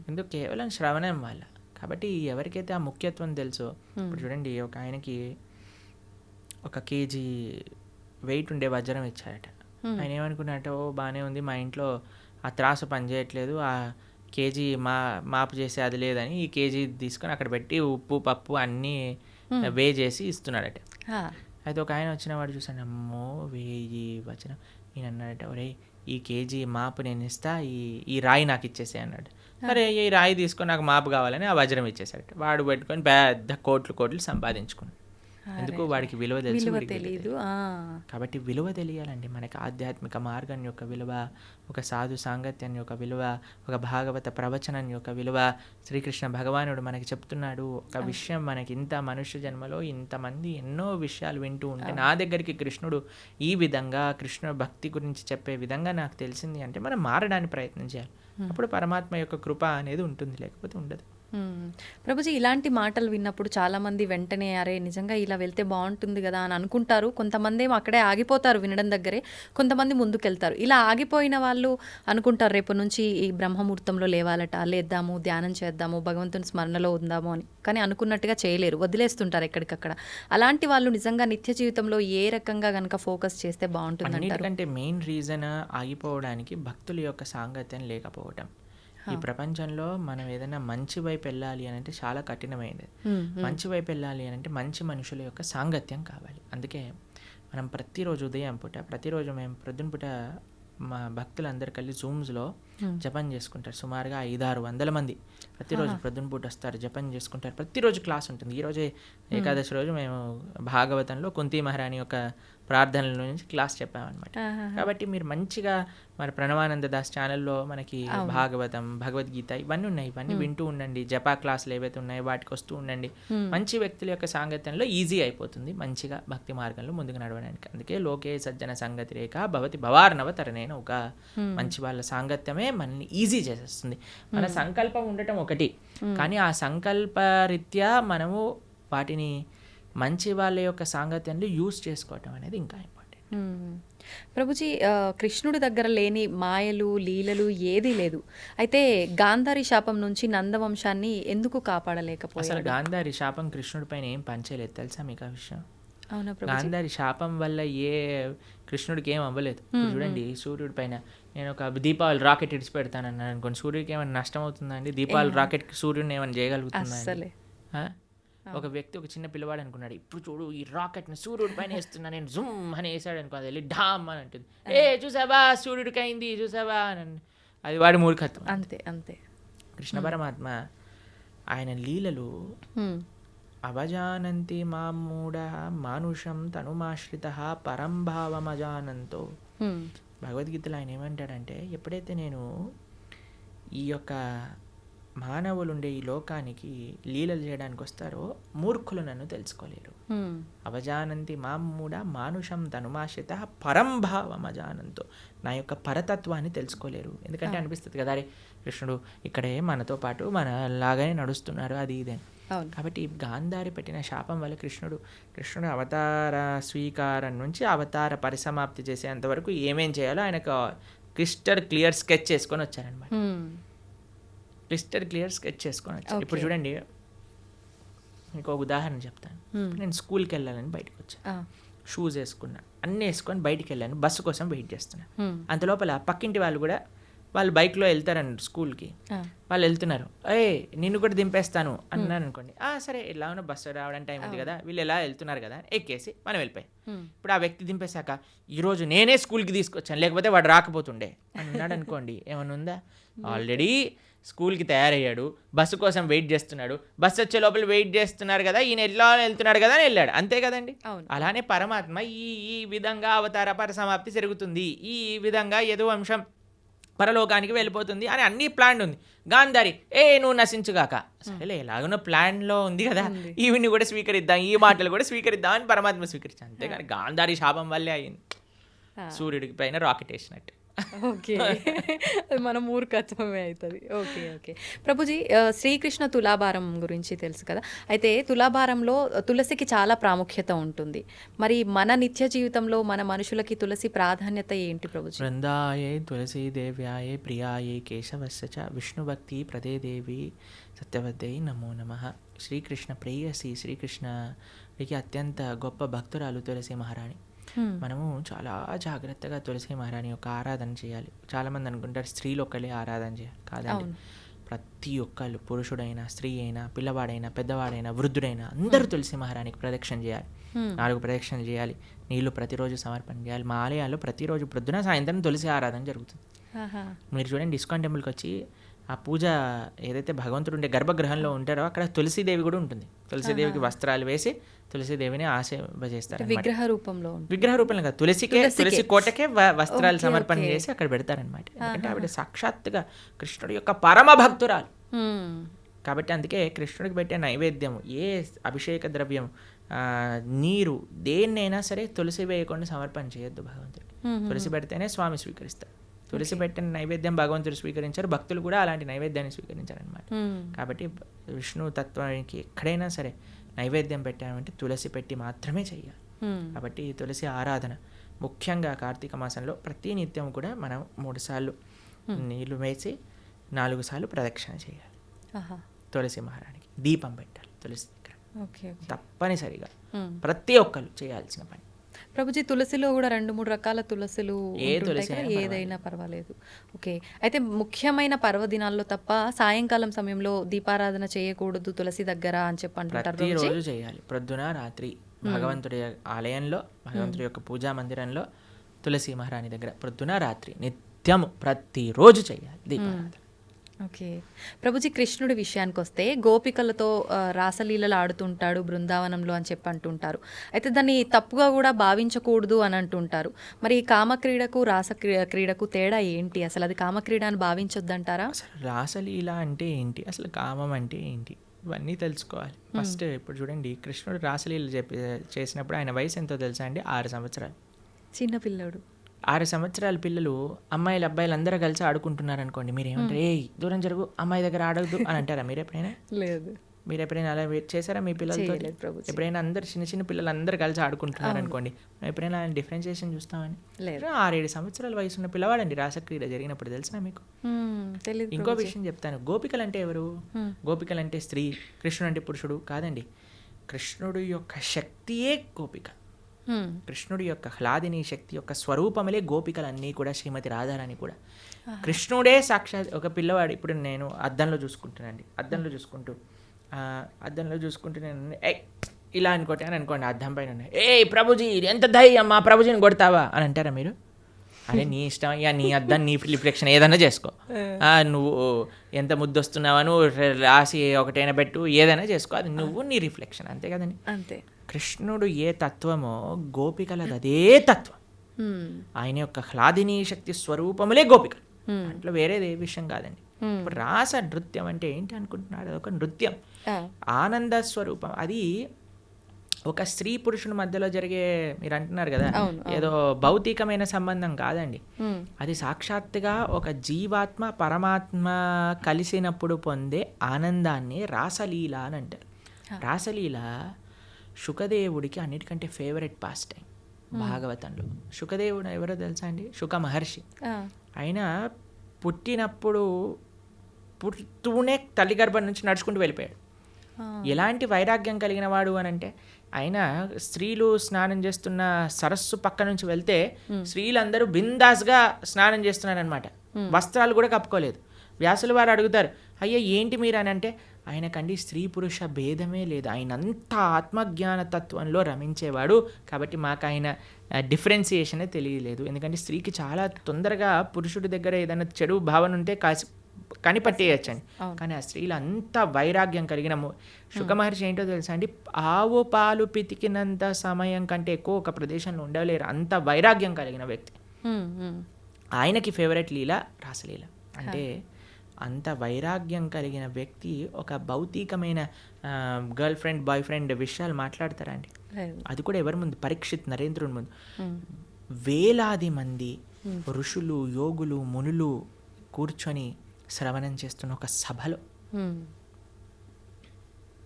Speaker 3: ఎందుకు? కేవలం శ్రవణం వల్ల. కాబట్టి ఎవరికైతే ఆ ముఖ్యత్వం తెలుసో, ఇప్పుడు చూడండి ఒక ఆయనకి 1 kg వెయిట్ ఉండే వజ్రం ఇచ్చారట. ఆయన ఏమనుకున్నట్ట, ఓ బాగానే ఉంది, మా ఇంట్లో ఆ త్రాసు పనిచేయట్లేదు, ఆ కేజీ మాపు చేసి అది లేదని ఈ కేజీ తీసుకొని అక్కడ పెట్టి ఉప్పు పప్పు అన్నీ వే చేసి ఇస్తున్నాడట. అయితే ఒక ఆయన వచ్చిన వాడు చూసాను, అమ్మో 1000 వజ్రం. నేను అన్నాడట, ఒరే ఈ కేజీ మాపు నేను ఇస్తా, ఈ రాయి నాకు ఇచ్చేసే అన్నాడు. సరే ఈ రాయి తీసుకొని నాకు మాపు కావాలని ఆ వజ్రం ఇచ్చేసాడట. వాడు పెట్టుకొని పెద్ద కోట్లు సంపాదించుకున్నాడు. ఎందుకు వాడికి విలువ తెలుసు,
Speaker 4: విలువ
Speaker 3: వీడికి విలువ
Speaker 4: తెలీదు.
Speaker 3: తెలియదు. కాబట్టి విలువ తెలియాలండి మనకి. ఆధ్యాత్మిక మార్గం యొక్క విలువ, ఒక సాధు సాంగత్యం యొక్క విలువ, ఒక భాగవత ప్రవచనం యొక్క విలువ. శ్రీకృష్ణ భగవానుడు మనకి చెప్తున్నాడు ఒక విషయం, మనకి ఇంత మనుష్య జన్మలో ఇంతమంది ఎన్నో విషయాలు వింటూ ఉంటే నా దగ్గరికి కృష్ణుడు ఈ విధంగా కృష్ణ భక్తి గురించి చెప్పే విధంగా నాకు తెలిసింది అంటే మనం మారడానికి ప్రయత్నం చేయాలి. అప్పుడు పరమాత్మ యొక్క కృప అనేది ఉంటుంది, లేకపోతే ఉండదు.
Speaker 4: ప్రభుజీ, ఇలాంటి మాటలు విన్నప్పుడు చాలామంది వెంటనే అరే నిజంగా ఇలా వెళ్తే బాగుంటుంది కదా అని అనుకుంటారు. కొంతమంది ఏమో అక్కడే ఆగిపోతారు వినడం దగ్గరే, కొంతమంది ముందుకెళ్తారు. ఇలా ఆగిపోయిన వాళ్ళు అనుకుంటారు రేపు నుంచి ఈ బ్రహ్మముహూర్తంలో లేవాలట, లేద్దాము, ధ్యానం చేద్దాము, భగవంతుని స్మరణలో ఉందాము అని. కానీ అనుకున్నట్టుగా చేయలేరు, వదిలేస్తుంటారు ఎక్కడికక్కడ. అలాంటి వాళ్ళు నిజంగా నిత్య జీవితంలో ఏ రకంగా కనుక ఫోకస్ చేస్తే బాగుంటుంది అంటారు?
Speaker 3: అన్నిటికంటే మెయిన్ రీజన్ ఆగిపోవడానికి భక్తుల యొక్క సాంగత్యం లేకపోవటం. ఈ ప్రపంచంలో మనం ఏదైనా మంచి వైపు వెళ్ళాలి అని అంటే చాలా కఠినమైనది. మంచి వైపు వెళ్ళాలి అని అంటే మంచి మనుషుల యొక్క సాంగత్యం కావాలి. అందుకే మనం ప్రతిరోజు ఉదయం పూట, ప్రతిరోజు మేము ప్రొద్దున పూట మా భక్తులందరూ కలిసి జూమ్స్లో జపం చేసుకుంటారు. సుమారుగా 500-600 మంది ప్రతిరోజు ప్రొద్దున పూట వస్తారు, జపం చేసుకుంటారు. ప్రతిరోజు క్లాస్ ఉంటుంది. ఈరోజే ఏకాదశి రోజు మేము భాగవతంలో కుంతి మహారాణి యొక్క ప్రార్థనల నుంచి క్లాస్ చెప్పామన్నమాట. కాబట్టి మీరు మంచిగా మరి ప్రణవానంద దాస్ ఛానల్లో మనకి భాగవతం, భగవద్గీత ఇవన్నీ ఉన్నాయి. ఇవన్నీ వింటూ ఉండండి. జపా క్లాసులు ఏవైతే ఉన్నాయో వాటికి వస్తూ ఉండండి. మంచి వ్యక్తుల యొక్క సాంగత్యంలో ఈజీ అయిపోతుంది మంచిగా భక్తి మార్గంలో ముందుకు నడవడానికి. అందుకే లోకే సజ్జన సంగతి రేఖ భవతి భవార్ణవ తరణేన. ఒక మంచి వాళ్ళ సాంగత్యమే మనల్ని ఈజీ చేసేస్తుంది. మన సంకల్పం ఉండటం ఒకటి, కానీ ఆ సంకల్ప రీత్యా మనము వాటిని మంచి వాళ్ళ యొక్క సాంగత్యంలో యూజ్ చేసుకోవటం అనేది ఇంకా ఇంపార్టెంట్.
Speaker 4: ప్రభుజీ, కృష్ణుడి దగ్గర లేని మాయలు, లీలలు ఏదీ లేదు. అయితే గాంధారి శాపం నుంచి నందవంశాన్ని ఎందుకు కాపాడలేకపోయారు?
Speaker 3: అసలు గాంధారి శాపం కృష్ణుడి పైన ఏం పంచలేదు, తెలుసా మీకు ఆ విషయం?
Speaker 4: అవునా ప్రభు?
Speaker 3: గాంధారి శాపం వల్ల కృష్ణుడికి ఏం అవ్వలేదు. చూడండి, సూర్యుడి పైన నేను ఒక దీపావళి రాకెట్ ఇడిచి పెడతానన్నాను అనుకోండి, సూర్యుడికి ఏమైనా నష్టం అవుతుందా అండి? దీపావళి రాకెట్ సూర్యుడిని ఏమైనా చేయగలుగుతుందా? ఒక వ్యక్తి, ఒక చిన్న పిల్లవాడు అనుకున్నాడు, ఇప్పుడు చూడు ఈ రాకెట్ని సూర్యుడి పైన వేస్తున్నా నేను, జుమ్ అని వేసాడు అనుకో, అది వెళ్ళి ఢామ్ అని అంటుంది, చూసావా సూర్యుడికి అయింది చూసావా అని. అది వాడి మూర్ఖత్వం.
Speaker 4: అంతే అంతే.
Speaker 3: కృష్ణ పరమాత్మ ఆయన లీలలు అవజానంతి మామూఢ మానుషం తనుమాశ్రిత పరంభావమజానంతో. భగవద్గీతలో ఆయన ఏమంటాడంటే, ఎప్పుడైతే నేను ఈ యొక్క మానవులు ఉండే ఈ లోకానికి లీలలు చేయడానికి వస్తారో మూర్ఖులు నన్ను తెలుసుకోలేరు. అవజానంతి మామూఢ మానుషం తనుమాశ్రిత పరంభావమజానంతో. నా యొక్క పరతత్వాన్ని తెలుసుకోలేరు. ఎందుకంటే అనిపిస్తుంది కదా, అరే కృష్ణుడు ఇక్కడే మనతో పాటు మన లాగానే నడుస్తున్నారు, అది ఇదని. కాబట్టి గాంధారి పెట్టిన శాపం వల్ల కృష్ణుడు అవతార స్వీకారం నుంచి అవతార పరిసమాప్తి చేసేంత వరకు ఏమేం చేయాలో ఆయనకు క్లియర్ స్కెచ్ చేసుకొని వచ్చారనమాట. క్లియర్ స్కెచ్ చేసుకొని వచ్చారు. ఇప్పుడు చూడండి, మీకు ఒక ఉదాహరణ చెప్తాను. నేను స్కూల్కి వెళ్ళాలని బయటకు వచ్చాను, షూస్ వేసుకున్నా, అన్నీ వేసుకొని బయటికి వెళ్ళాను, బస్సు కోసం వెయిట్ చేస్తున్నా. అంత లోపల పక్కింటి వాళ్ళు బైక్లో వెళ్తారండి స్కూల్కి, వాళ్ళు వెళ్తున్నారు, నిన్ను కూడా దింపేస్తాను అన్నాను అనుకోండి, సరే ఎలా ఉన్నా బస్సు రావడానికి టైం ఉంది కదా, వీళ్ళు ఎలా వెళ్తున్నారు కదా ఎక్కేసి మనం వెళ్ళిపోయాం. ఇప్పుడు ఆ వ్యక్తి దింపేశాక ఈరోజు నేనే స్కూల్కి తీసుకొచ్చాను, లేకపోతే వాడు రాకపోతుండే అన్నాడు అనుకోండి, ఏమన్నా ఉందా? ఆల్రెడీ స్కూల్కి తయారయ్యాడు, బస్సు కోసం వెయిట్ చేస్తున్నాడు, బస్సు వచ్చే లోపల వెయిట్ చేస్తున్నారు కదా, ఈయన ఎలా వెళ్తున్నాడు కదా అని వెళ్ళాడు, అంతే కదండి. అలానే పరమాత్మ ఈ విధంగా అవతార పరిసమాప్తి జరుగుతుంది, ఈ విధంగా యదువంశం పరలోకానికి వెళ్ళిపోతుంది అని అన్ని ప్లాన్ ఉంది. గాంధారి నువ్వు నశించుగాక, సరేలే ఎలాగున్న ప్లాన్లో ఉంది కదా, ఈవిని కూడా స్వీకరిద్దాం, ఈ మాటలు కూడా స్వీకరిద్దాం అని పరమాత్మ స్వీకరించాను. అంతేగాని గాంధారి శాపం వల్లే అయింది సూర్యుడికి పైన రాకెట్ వేసినట్టు.
Speaker 4: ఓకే, మన మూర్ఖత్వమే అవుతుంది. ఓకే. ప్రభుజీ, శ్రీకృష్ణ తులాభారం గురించి తెలుసు కదా, అయితే తులాభారంలో తులసికి చాలా ప్రాముఖ్యత ఉంటుంది. మరి మన నిత్య జీవితంలో మన మనుషులకి తులసి ప్రాధాన్యత ఏంటి ప్రభుజీ?
Speaker 3: బృందాయే తులసి దేవ్యాయే ప్రియాయే కేశవస్య చ విష్ణుభక్తి ప్రదే దేవి సత్యవద్యై నమో నమః. శ్రీకృష్ణ ప్రేయసి, శ్రీకృష్ణకి అత్యంత గొప్ప భక్తురాలు తులసి మహారాణి. మనము చాలా జాగ్రత్తగా తులసి మహారాణి యొక్క ఆరాధన చేయాలి. చాలామంది అనుకుంటారు స్త్రీలు ఒక్కళ్ళే ఆరాధన చేయాలి, కాదండి. ప్రతి ఒక్కళ్ళు, పురుషుడైనా స్త్రీ అయినా పిల్లవాడైనా పెద్దవాడైనా వృద్ధుడైనా అందరూ తులసి మహారాణికి ప్రదక్షిణ చేయాలి. 4 ప్రదక్షిణలు చేయాలి, నీళ్లు ప్రతిరోజు సమర్పణ చేయాలి. మా ఆలయాల్లో ప్రతిరోజు ప్రొద్దున సాయంత్రం తులసి ఆరాధన జరుగుతుంది. మీరు చూడండి, ఇస్కాన్ టెంపుల్కి వచ్చి ఆ పూజ ఏదైతే భగవంతుడు ఉండే గర్భగృహంలో ఉంటారో అక్కడ తులసీదేవి కూడా ఉంటుంది. తులసీదేవికి వస్త్రాలు వేసి తులసీదేవిని ఆశీర్వదిస్తారు.
Speaker 4: విగ్రహ రూపంలో ఉంటుంది.
Speaker 3: విగ్రహ రూపంలో కాదు, తులసి కోటకే వస్త్రాలు సమర్పణ చేసి అక్కడ పెడతారనమాట. ఎందుకంటే ఆవిడ సాక్షాత్తుగా కృష్ణుడి యొక్క పరమ భక్తురాలు కాబట్టి. అందుకే కృష్ణుడికి పెట్టే నైవేద్యం, ఏ అభిషేక ద్రవ్యం, నీరు, దేన్నైనా సరే తులసి వేయకుండా సమర్పణ చేయొద్దు భగవంతుడికి. తులసి పెడితేనే స్వామి స్వీకరిస్తారు. తులసి పెట్టిన నైవేద్యం భగవంతుడు స్వీకరించారు, భక్తులు కూడా అలాంటి నైవేద్యాన్ని స్వీకరించారనమాట. కాబట్టి విష్ణు తత్వానికి ఎక్కడైనా సరే నైవేద్యం పెట్టామంటే తులసి పెట్టి మాత్రమే చెయ్యాలి. కాబట్టి ఈ తులసి ఆరాధన ముఖ్యంగా కార్తీక మాసంలో ప్రతి నిత్యం కూడా మనం 3 సార్లు నీళ్లు వేసి 4 సార్లు ప్రదక్షిణ చేయాలి. తులసి మహారాణికి దీపం పెట్టాలి తులసి దగ్గర, తప్పనిసరిగా ప్రతి ఒక్కరు చేయాల్సిన పని.
Speaker 4: ప్రభుజీ, తులసిలో కూడా 2-3 రకాల తులసులు ఏదైనా పర్వాలేదు. ఓకే. అయితే ముఖ్యమైన పర్వదినాల్లో తప్ప సాయంకాలం సమయంలో దీపారాధన చేయకూడదు తులసి దగ్గర అని చెప్పి అంటారు.
Speaker 3: ప్రతిరోజు చేయాలి, ప్రొద్దున రాత్రి భగవంతుడి ఆలయంలో, భగవంతుడి యొక్క పూజా మందిరంలో తులసి మహారాణి దగ్గర ప్రొద్దున రాత్రి నిత్యము ప్రతిరోజు చేయాలి దీపారాధన.
Speaker 4: ఓకే. ప్రభుజీ, కృష్ణుడి విషయానికి వస్తే గోపికలతో రాసలీలలు ఆడుతుంటాడు బృందావనంలో అని చెప్పి అంటుంటారు. అయితే దాన్ని తప్పుగా కూడా భావించకూడదు అని అంటుంటారు. మరి కామక్రీడకు క్రీడకు తేడా ఏంటి? అసలు అది కామక్రీడ అని భావించొద్దంటారా?
Speaker 3: అసలు రాసలీల అంటే ఏంటి, అసలు కామం అంటే ఏంటి, ఇవన్నీ తెలుసుకోవాలి ఫస్ట్. ఇప్పుడు చూడండి, కృష్ణుడు రాసలీల చేసినప్పుడు ఆయన వయసు ఎంతో తెలుసా అండి? 6 సంవత్సరాలు.
Speaker 4: చిన్న పిల్లడు.
Speaker 3: 6 సంవత్సరాల పిల్లలు అమ్మాయిలు అబ్బాయిలు అందరూ కలిసి ఆడుకుంటున్నారు అనుకోండి, మీరు ఏమంటారు? ఏ దూరం జరుగు, అమ్మాయి దగ్గర ఆడద్దు అని అంటారా మీరు ఎప్పుడైనా?
Speaker 4: లేదు.
Speaker 3: మీరు ఎప్పుడైనా అలా చేశారా మీ పిల్లలతో? ఎప్పుడైనా అందరు చిన్న పిల్లలు అందరూ కలిసి ఆడుకుంటున్నారు అనుకోండి, ఎప్పుడైనా డిఫరెన్షియేషన్ చూస్తామని? 6-7 సంవత్సరాల వయసు ఉన్న పిల్లవాడండి రాసక్రీడ జరిగినప్పుడు, తెలిసినా మీకు? ఇంకో విషయం చెప్తాను. గోపికలు అంటే ఎవరు? గోపికలు అంటే స్త్రీ, కృష్ణుడు అంటే పురుషుడు కాదండి. కృష్ణుడు యొక్క శక్తియే గోపిక. కృష్ణుడి యొక్క హ్లాదిని శక్తి యొక్క స్వరూపములే గోపికలన్నీ కూడా, శ్రీమతి రాధారాణి కూడా. కృష్ణుడే సాక్షాత్ ఒక పిల్లవాడు. ఇప్పుడు నేను అద్దంలో చూసుకుంటానండి, అద్దంలో చూసుకుంటూ నేను ఇలా అనుకోండి, అద్దం పైన ప్రభుజీ ఎంత ధైర్యం, మా ప్రభుజీని కొడతావా అని అంటారా మీరు? అరే నీ ఇష్టం, ఇక నీ అద్దం నీ రిఫ్లెక్షన్ ఏదైనా చేసుకో, నువ్వు ఎంత ముద్దొస్తున్నావా, నువ్వు రాసి ఒకటైనా పెట్టు, ఏదైనా చేసుకో, అది నువ్వు నీ రిఫ్లెక్షన్, అంతే కదండి.
Speaker 4: అంతే.
Speaker 3: కృష్ణుడు ఏ తత్వమో గోపికలది అదే తత్వం. ఆయన యొక్క హ్లాదిని శక్తి స్వరూపములే గోపికలు, దాంట్లో వేరేది ఏ విషయం కాదండి. ఇప్పుడు రాస నృత్యం అంటే ఏంటి అనుకుంటున్నాడు? అదొక నృత్యం, ఆనంద స్వరూపం. అది ఒక స్త్రీ పురుషుని మధ్యలో జరిగే, మీరు అంటున్నారు కదా, ఏదో భౌతికమైన సంబంధం కాదండి. అది సాక్షాత్తుగా ఒక జీవాత్మ పరమాత్మ కలిసినప్పుడు పొందే ఆనందాన్ని రాసలీల అని అంటారు. రాసలీల శుకదేవుడికి అన్నిటికంటే ఫేవరెట్ పాస్ టైం భాగవతంలో. శుకదేవుడు ఎవరో తెలుసా అండి? శుక మహర్షి. ఆయన పుడుతూనే తల్లి గర్భం నుంచి నడుచుకుంటూ వెళ్ళిపోయాడు. ఎలాంటి వైరాగ్యం కలిగిన వాడు అని అంటే, ఆయన స్త్రీలు స్నానం చేస్తున్న సరస్సు పక్క నుంచి వెళ్తే స్త్రీలందరూ బిందాస్గా స్నానం చేస్తున్నారనమాట, వస్త్రాలు కూడా కప్పుకోలేదు. వ్యాసులు వారు అడుగుతారు, అయ్యా ఏంటి మీరు అని అంటే, ఆయనకండి స్త్రీ పురుష భేదమే లేదు, ఆయన అంతా ఆత్మజ్ఞాన తత్వంలో రమించేవాడు, కాబట్టి మాకు ఆయన డిఫరెన్సియేషనే తెలియలేదు. ఎందుకంటే స్త్రీకి చాలా తొందరగా పురుషుడి దగ్గర ఏదైనా చెడు భావన ఉంటే కనిపట్టేయచ్చండి. కానీ ఆ స్త్రీలు అంత వైరాగ్యం కలిగిన శుకమహర్షి ఏంటో తెలుసా అండి? ఆవు పాలు పితికినంత సమయం కంటే ఎక్కువ ఒక ప్రదేశంలో ఉండలేరు, అంత వైరాగ్యం కలిగిన వ్యక్తి. ఆయనకి ఫేవరెట్ లీల రాసలీల. అంటే అంత వైరాగ్యం కలిగిన వ్యక్తి ఒక భౌతికమైన గర్ల్ ఫ్రెండ్ బాయ్ ఫ్రెండ్ విషయాలు మాట్లాడతారా అండి? అది కూడా ఎవరి ముందు? పరీక్షిత్ నరేంద్రుని ముందు. వేలాది మంది ఋషులు యోగులు మునులు కూర్చొని శ్రవణం చేస్తున్న ఒక సభలో.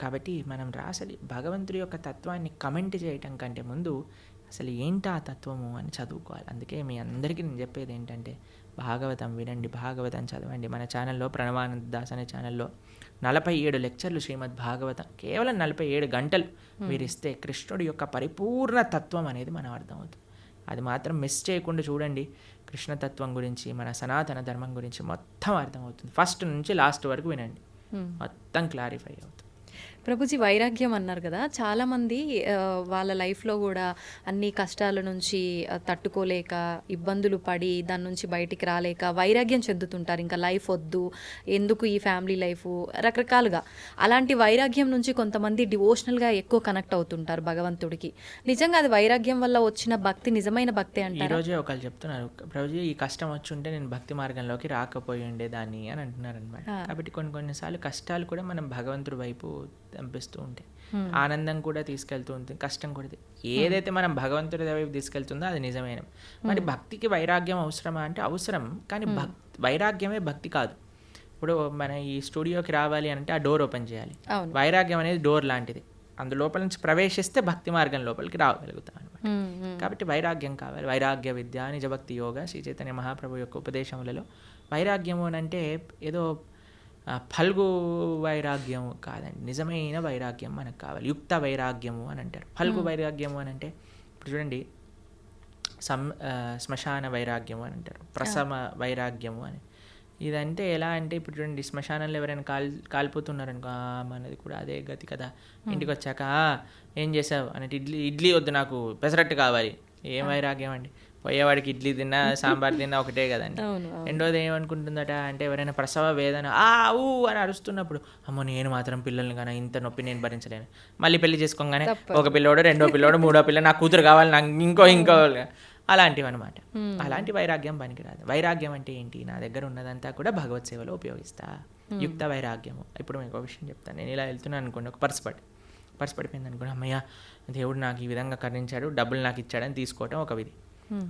Speaker 3: కాబట్టి మనం భగవంతుడి యొక్క తత్వాన్ని కమెంట్ చేయటం కంటే ముందు అసలు ఏంటి ఆ తత్వము అని చదువుకోవాలి. అందుకే మీ అందరికీ నేను చెప్పేది ఏంటంటే, భాగవతం వినండి, భాగవతం చదవండి. మన ఛానల్లో ప్రణవానంద దాస్ అనే ఛానల్లో 47 లెక్చర్లు శ్రీమద్ భాగవతం, కేవలం 47 గంటలు మీరు ఇస్తే కృష్ణుడి యొక్క పరిపూర్ణ తత్వం అనేది మనం అర్థమవుతుంది. అది మాత్రం మిస్ చేయకుండా చూడండి. కృష్ణతత్వం గురించి, మన సనాతన ధర్మం గురించి మొత్తం అర్థమవుతుంది. ఫస్ట్ నుంచి లాస్ట్ వరకు వినండి, మొత్తం క్లారిఫై అవుతుంది.
Speaker 4: ప్రభుజీ వైరాగ్యం అన్నారు కదా, చాలామంది వాళ్ళ లైఫ్లో కూడా అన్ని కష్టాల నుంచి తట్టుకోలేక ఇబ్బందులు పడి దాని నుంచి బయటికి రాలేక వైరాగ్యం చెందుతుంటారు. ఇంకా లైఫ్ వద్దు, ఎందుకు ఈ ఫ్యామిలీ లైఫ్, రకరకాలుగా. అలాంటి వైరాగ్యం నుంచి కొంతమంది డివోషనల్గా ఎక్కువ కనెక్ట్ అవుతుంటారు భగవంతుడికి. నిజంగా అది వైరాగ్యం వల్ల వచ్చిన భక్తి నిజమైన భక్తి
Speaker 3: ఈ
Speaker 4: అంటారు.
Speaker 3: రోజే ఒకళ్ళు చెప్తున్నారు, ప్రభుజీ ఈ కష్టం వచ్చి ఉంటే నేను భక్తి మార్గంలోకి రాకపోయి ఉండేదాన్ని అని అంటున్నారు అనమాట. కాబట్టి కొన్నిసార్లు కష్టాలు కూడా మనం భగవంతుడి వైపు పంపిస్తూ ఉంటాయి. ఆనందం కూడా తీసుకెళ్తూ ఉంటుంది, కష్టం కూడా. ఏదైతే మనం భగవంతుడి వైపు తీసుకెళ్తుందో అది నిజమైన. మరి భక్తికి వైరాగ్యం అవసరమా అంటే అవసరం, కానీ వైరాగ్యమే భక్తి కాదు. ఇప్పుడు మన ఈ స్టూడియోకి రావాలి అంటే ఆ డోర్ ఓపెన్ చేయాలి. వైరాగ్యం అనేది డోర్ లాంటిది, అందు లోపల నుంచి ప్రవేశిస్తే భక్తి మార్గం లోపలికి రాగలుగుతాం అనమాట. కాబట్టి వైరాగ్యం కావాలి. వైరాగ్య విద్య, నిజభక్తి యోగ, శ్రీ చైతన్య మహాప్రభు యొక్క ఉపదేశములలో వైరాగ్యము అని అంటే ఏదో ఫల్గు వైరాగ్యం కాదండి. నిజమైన వైరాగ్యం మనకు కావాలి. యుక్త వైరాగ్యము అని అంటారు. ఫల్గు వైరాగ్యము అని అంటే ఇప్పుడు చూడండి, శ్మశాన వైరాగ్యము అని అంటారు, ప్రసమ వైరాగ్యము అని. ఇదంటే ఎలా అంటే ఇప్పుడు చూడండి, శ్మశానంలో ఎవరైనా కాలిపోతున్నారనుకో, మనది కూడా అదే గతి కదా. ఇంటికి వచ్చాక ఏం చేసావు అంటే, ఇడ్లీ వద్దు నాకు పెసరట్టు కావాలి. ఏం వైరాగ్యం అండి, పోయేవాడికి ఇడ్లీ తిన్నా సాంబార్ తిన్నా ఒకటే కదండి. రెండోది ఏమనుకుంటుందట అంటే, ఎవరైనా ప్రసవ వేదన ఊ అని అరుస్తున్నప్పుడు, అమ్మో నేను మాత్రం పిల్లల్ని కానీ ఇంత నొప్పి నేను భరించలేను. మళ్ళీ పెళ్లి చేసుకోగానే ఒక పిల్లోడు, రెండో పిల్లోడు, మూడో పిల్ల, నాకు కూతురు కావాలి, నాకు ఇంకో అలాంటివి అనమాట. అలాంటి వైరాగ్యం పనికిరాదు. వైరాగ్యం అంటే ఏంటి, నా దగ్గర ఉన్నదంతా కూడా భగవత్ సేవలో ఉపయోగిస్తా. యుక్త వైరాగ్యము. ఇప్పుడు మీకు ఒక విషయం చెప్తాను. నేను ఇలా వెళ్తున్నాను అనుకోండి, ఒక పర్స్ పడిపోయింది అనుకోండి, అమ్మయ్య దేవుడు నాకు ఈ విధంగా కరుణించాడు, డబ్బులు నాకు ఇచ్చాడని తీసుకోవటం ఒక విధి.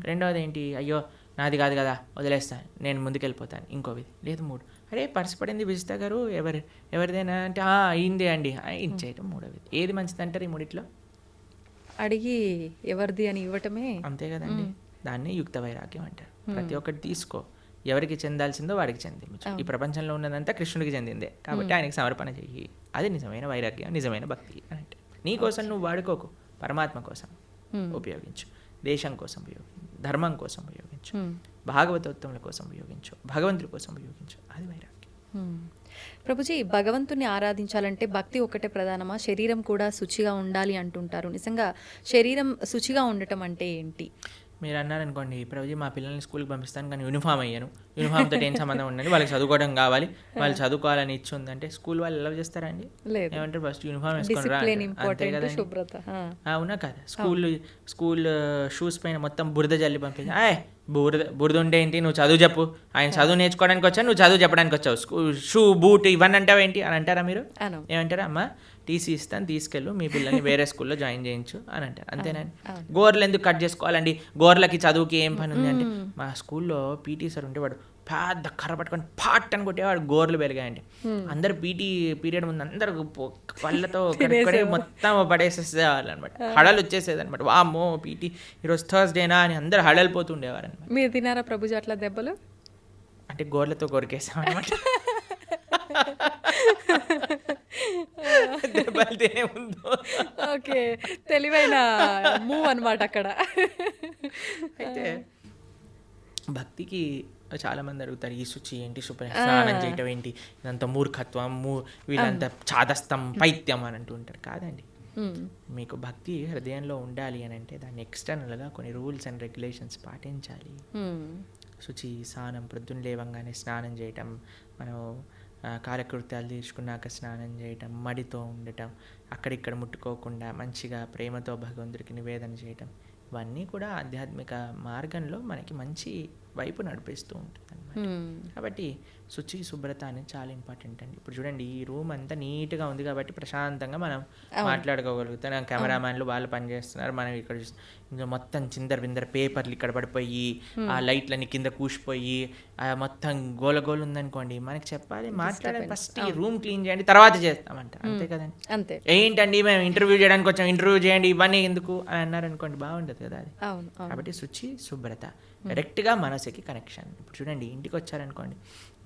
Speaker 3: రెండవది ఏంటి, అయ్యో నాది కాదు కదా వదిలేస్తాను, నేను ముందుకెళ్ళిపోతాను, ఇంకో విధి. లేదు మూడు, అరే పర్స్ పడింది విజితా గారు ఎవరిదైనా అంటే అయిందే అండి ఇచ్చేయటం మూడో విధి. ఏది మంచిది అంటారు ఈ మూడిట్లో?
Speaker 4: అడిగి ఎవరిది అని ఇవ్వటమే.
Speaker 3: అంతే కదండి. దాన్ని యుక్త వైరాగ్యం అంటారు. ప్రతి ఒక్కటి తీసుకో, ఎవరికి చెందాల్సిందో వాడికి చెందించు. ఈ ప్రపంచంలో ఉన్నదంతా కృష్ణుడికి చెందిందే కాబట్టి ఆయనకి సమర్పణ చెయ్యి. అది నిజమైన వైరాగ్యం, నిజమైన భక్తి అని అంటే. నీ కోసం నువ్వు వాడుకోకు, పరమాత్మ కోసం ఉపయోగించు, దేశం కోసం ఉపయోగించు, ధర్మం కోసం ఉపయోగించు, భాగవతోత్తముల కోసం ఉపయోగించు, భగవంతుడి కోసం ఉపయోగించు. అది వైరాగ్యం.
Speaker 4: ప్రభుజీ, భగవంతుని ఆరాధించాలంటే భక్తి ఒక్కటే ప్రధానమా, శరీరం కూడా శుచిగా ఉండాలి అంటుంటారు. నిజంగా శరీరం శుచిగా ఉండటం అంటే ఏంటి?
Speaker 3: మీరు అన్నారనుకోండి, ప్రభుజీ మా పిల్లల్ని స్కూల్కి పంపిస్తాను కానీ యూనిఫామ్ అయ్యాను, యూనిఫామ్తో ఏం సంబంధం ఉండండి, వాళ్ళకి చదువుకోవడం కావాలి, వాళ్ళు చదువుకోవాలని ఇచ్చి ఉందంటే స్కూల్ వాళ్ళు ఎలా చేస్తారా అండి? ఏమంటారు, ఫస్ట్ యూనిఫామ్ వేసుకొని రా. అంతే కదా, అవునా కదా. స్కూల్ షూస్ పైన మొత్తం బురద జల్లి పంపించి, బురద ఉంటే ఏంటి, నువ్వు చదువు చెప్పు, ఆయన చదువు నేర్చుకోవడానికి వచ్చావు, నువ్వు చదువు చెప్పడానికి వచ్చావు, షూ బూట్ ఇవన్నీ అంటావు ఏంటి అని అంటారా మీరు? ఏమంటారా, అమ్మ టీసీ ఇస్తాను తీసుకెళ్ళు, మీ పిల్లల్ని వేరే స్కూల్లో జాయిన్ చేయించు అని అంటారు. అంతేనండి. గోర్లు ఎందుకు కట్ చేసుకోవాలండి, గోర్లకి చదువుకి ఏం పని ఉంది అంటే, మా స్కూల్లో పీటీ సార్ ఉంటే వాడు పెద్ద కర్ర పట్టుకొని పాట్ అని కొట్టేవాడు, గోర్లు పెరిగాయండి. అందరు పీటీ పీరియడ్ ముందు అందరు పళ్ళతో మొత్తం పడేసేసేవాళ్ళు అనమాట, హడలు వచ్చేసేది అనమాట. వామ్మో పీటీ ఈరోజు థర్స్డేనా అని అందరు హడలిపోతుండేవారు అనమాట.
Speaker 4: మీరు తినారా ప్రభుజీ అట్లా దెబ్బలు?
Speaker 3: అంటే గోర్లతో కొరికేసాం అనమాట.
Speaker 4: ఓకే, తెలివైన మూవ్ అనమాట అక్కడ.
Speaker 3: అయితే భక్తికి చాలా మంది అడుగుతారు, ఈ శుచి ఏంటి, స్నానం చేయటం ఏంటి, ఇదంతా మూర్ఖత్వం, వీళ్ళంతా చాదస్తం, పైత్యం అని అంటూ ఉంటారు. కాదండి, మీకు భక్తి హృదయంలో ఉండాలి అని అంటే దాన్ని ఎక్స్టర్నల్గా కొన్ని రూల్స్ అండ్ రెగ్యులేషన్స్ పాటించాలి. శుచి, స్నానం, ప్రొద్దున లేవంగానే స్నానం చేయటం, మనం కాలకృత్యాలు తీర్చుకున్నాక స్నానం చేయటం, మడితో ఉండటం, అక్కడిక్కడ ముట్టుకోకుండా మంచిగా ప్రేమతో భగవంతుడికి నివేదన చేయటం, ఇవన్నీ కూడా ఆధ్యాత్మిక మార్గంలో మనకి మంచి వైపు నడిపిస్తూ ఉంటుంది అన్నమాట. కాబట్టి శుచి, శుభ్రత అనేది చాలా ఇంపార్టెంట్ అండి. ఇప్పుడు చూడండి, ఈ రూమ్ అంతా నీట్గా ఉంది కాబట్టి ప్రశాంతంగా మనం మాట్లాడుకోగలుగుతాం. కెమెరామ్యాన్లు వాళ్ళు పనిచేస్తున్నారు, మనం ఇక్కడ ఇంకా మొత్తం చిందర బిందర పేపర్లు ఇక్కడ పడిపోయి, ఆ లైట్లన్నీ కింద కూసిపోయి, మొత్తం గోలగోలు ఉందనుకోండి, మనకి చెప్పాలి, మాట్లాడాలి, ఫస్ట్ ఈ రూమ్ క్లీన్ చేయండి తర్వాత చేస్తామంటారు. అంతే కదండి. అంతే. ఏంటండి మేము ఇంటర్వ్యూ చేయడానికి వచ్చాం, ఇంటర్వ్యూ చేయండి ఇవన్నీ ఎందుకు అని అన్నారనుకోండి, బాగుండదు కదా అది. కాబట్టి శుచి, శుభ్రత డైరెక్ట్గా మనసుకి కనెక్షన్. ఇప్పుడు చూడండి, ఇంటికి వచ్చారనుకోండి,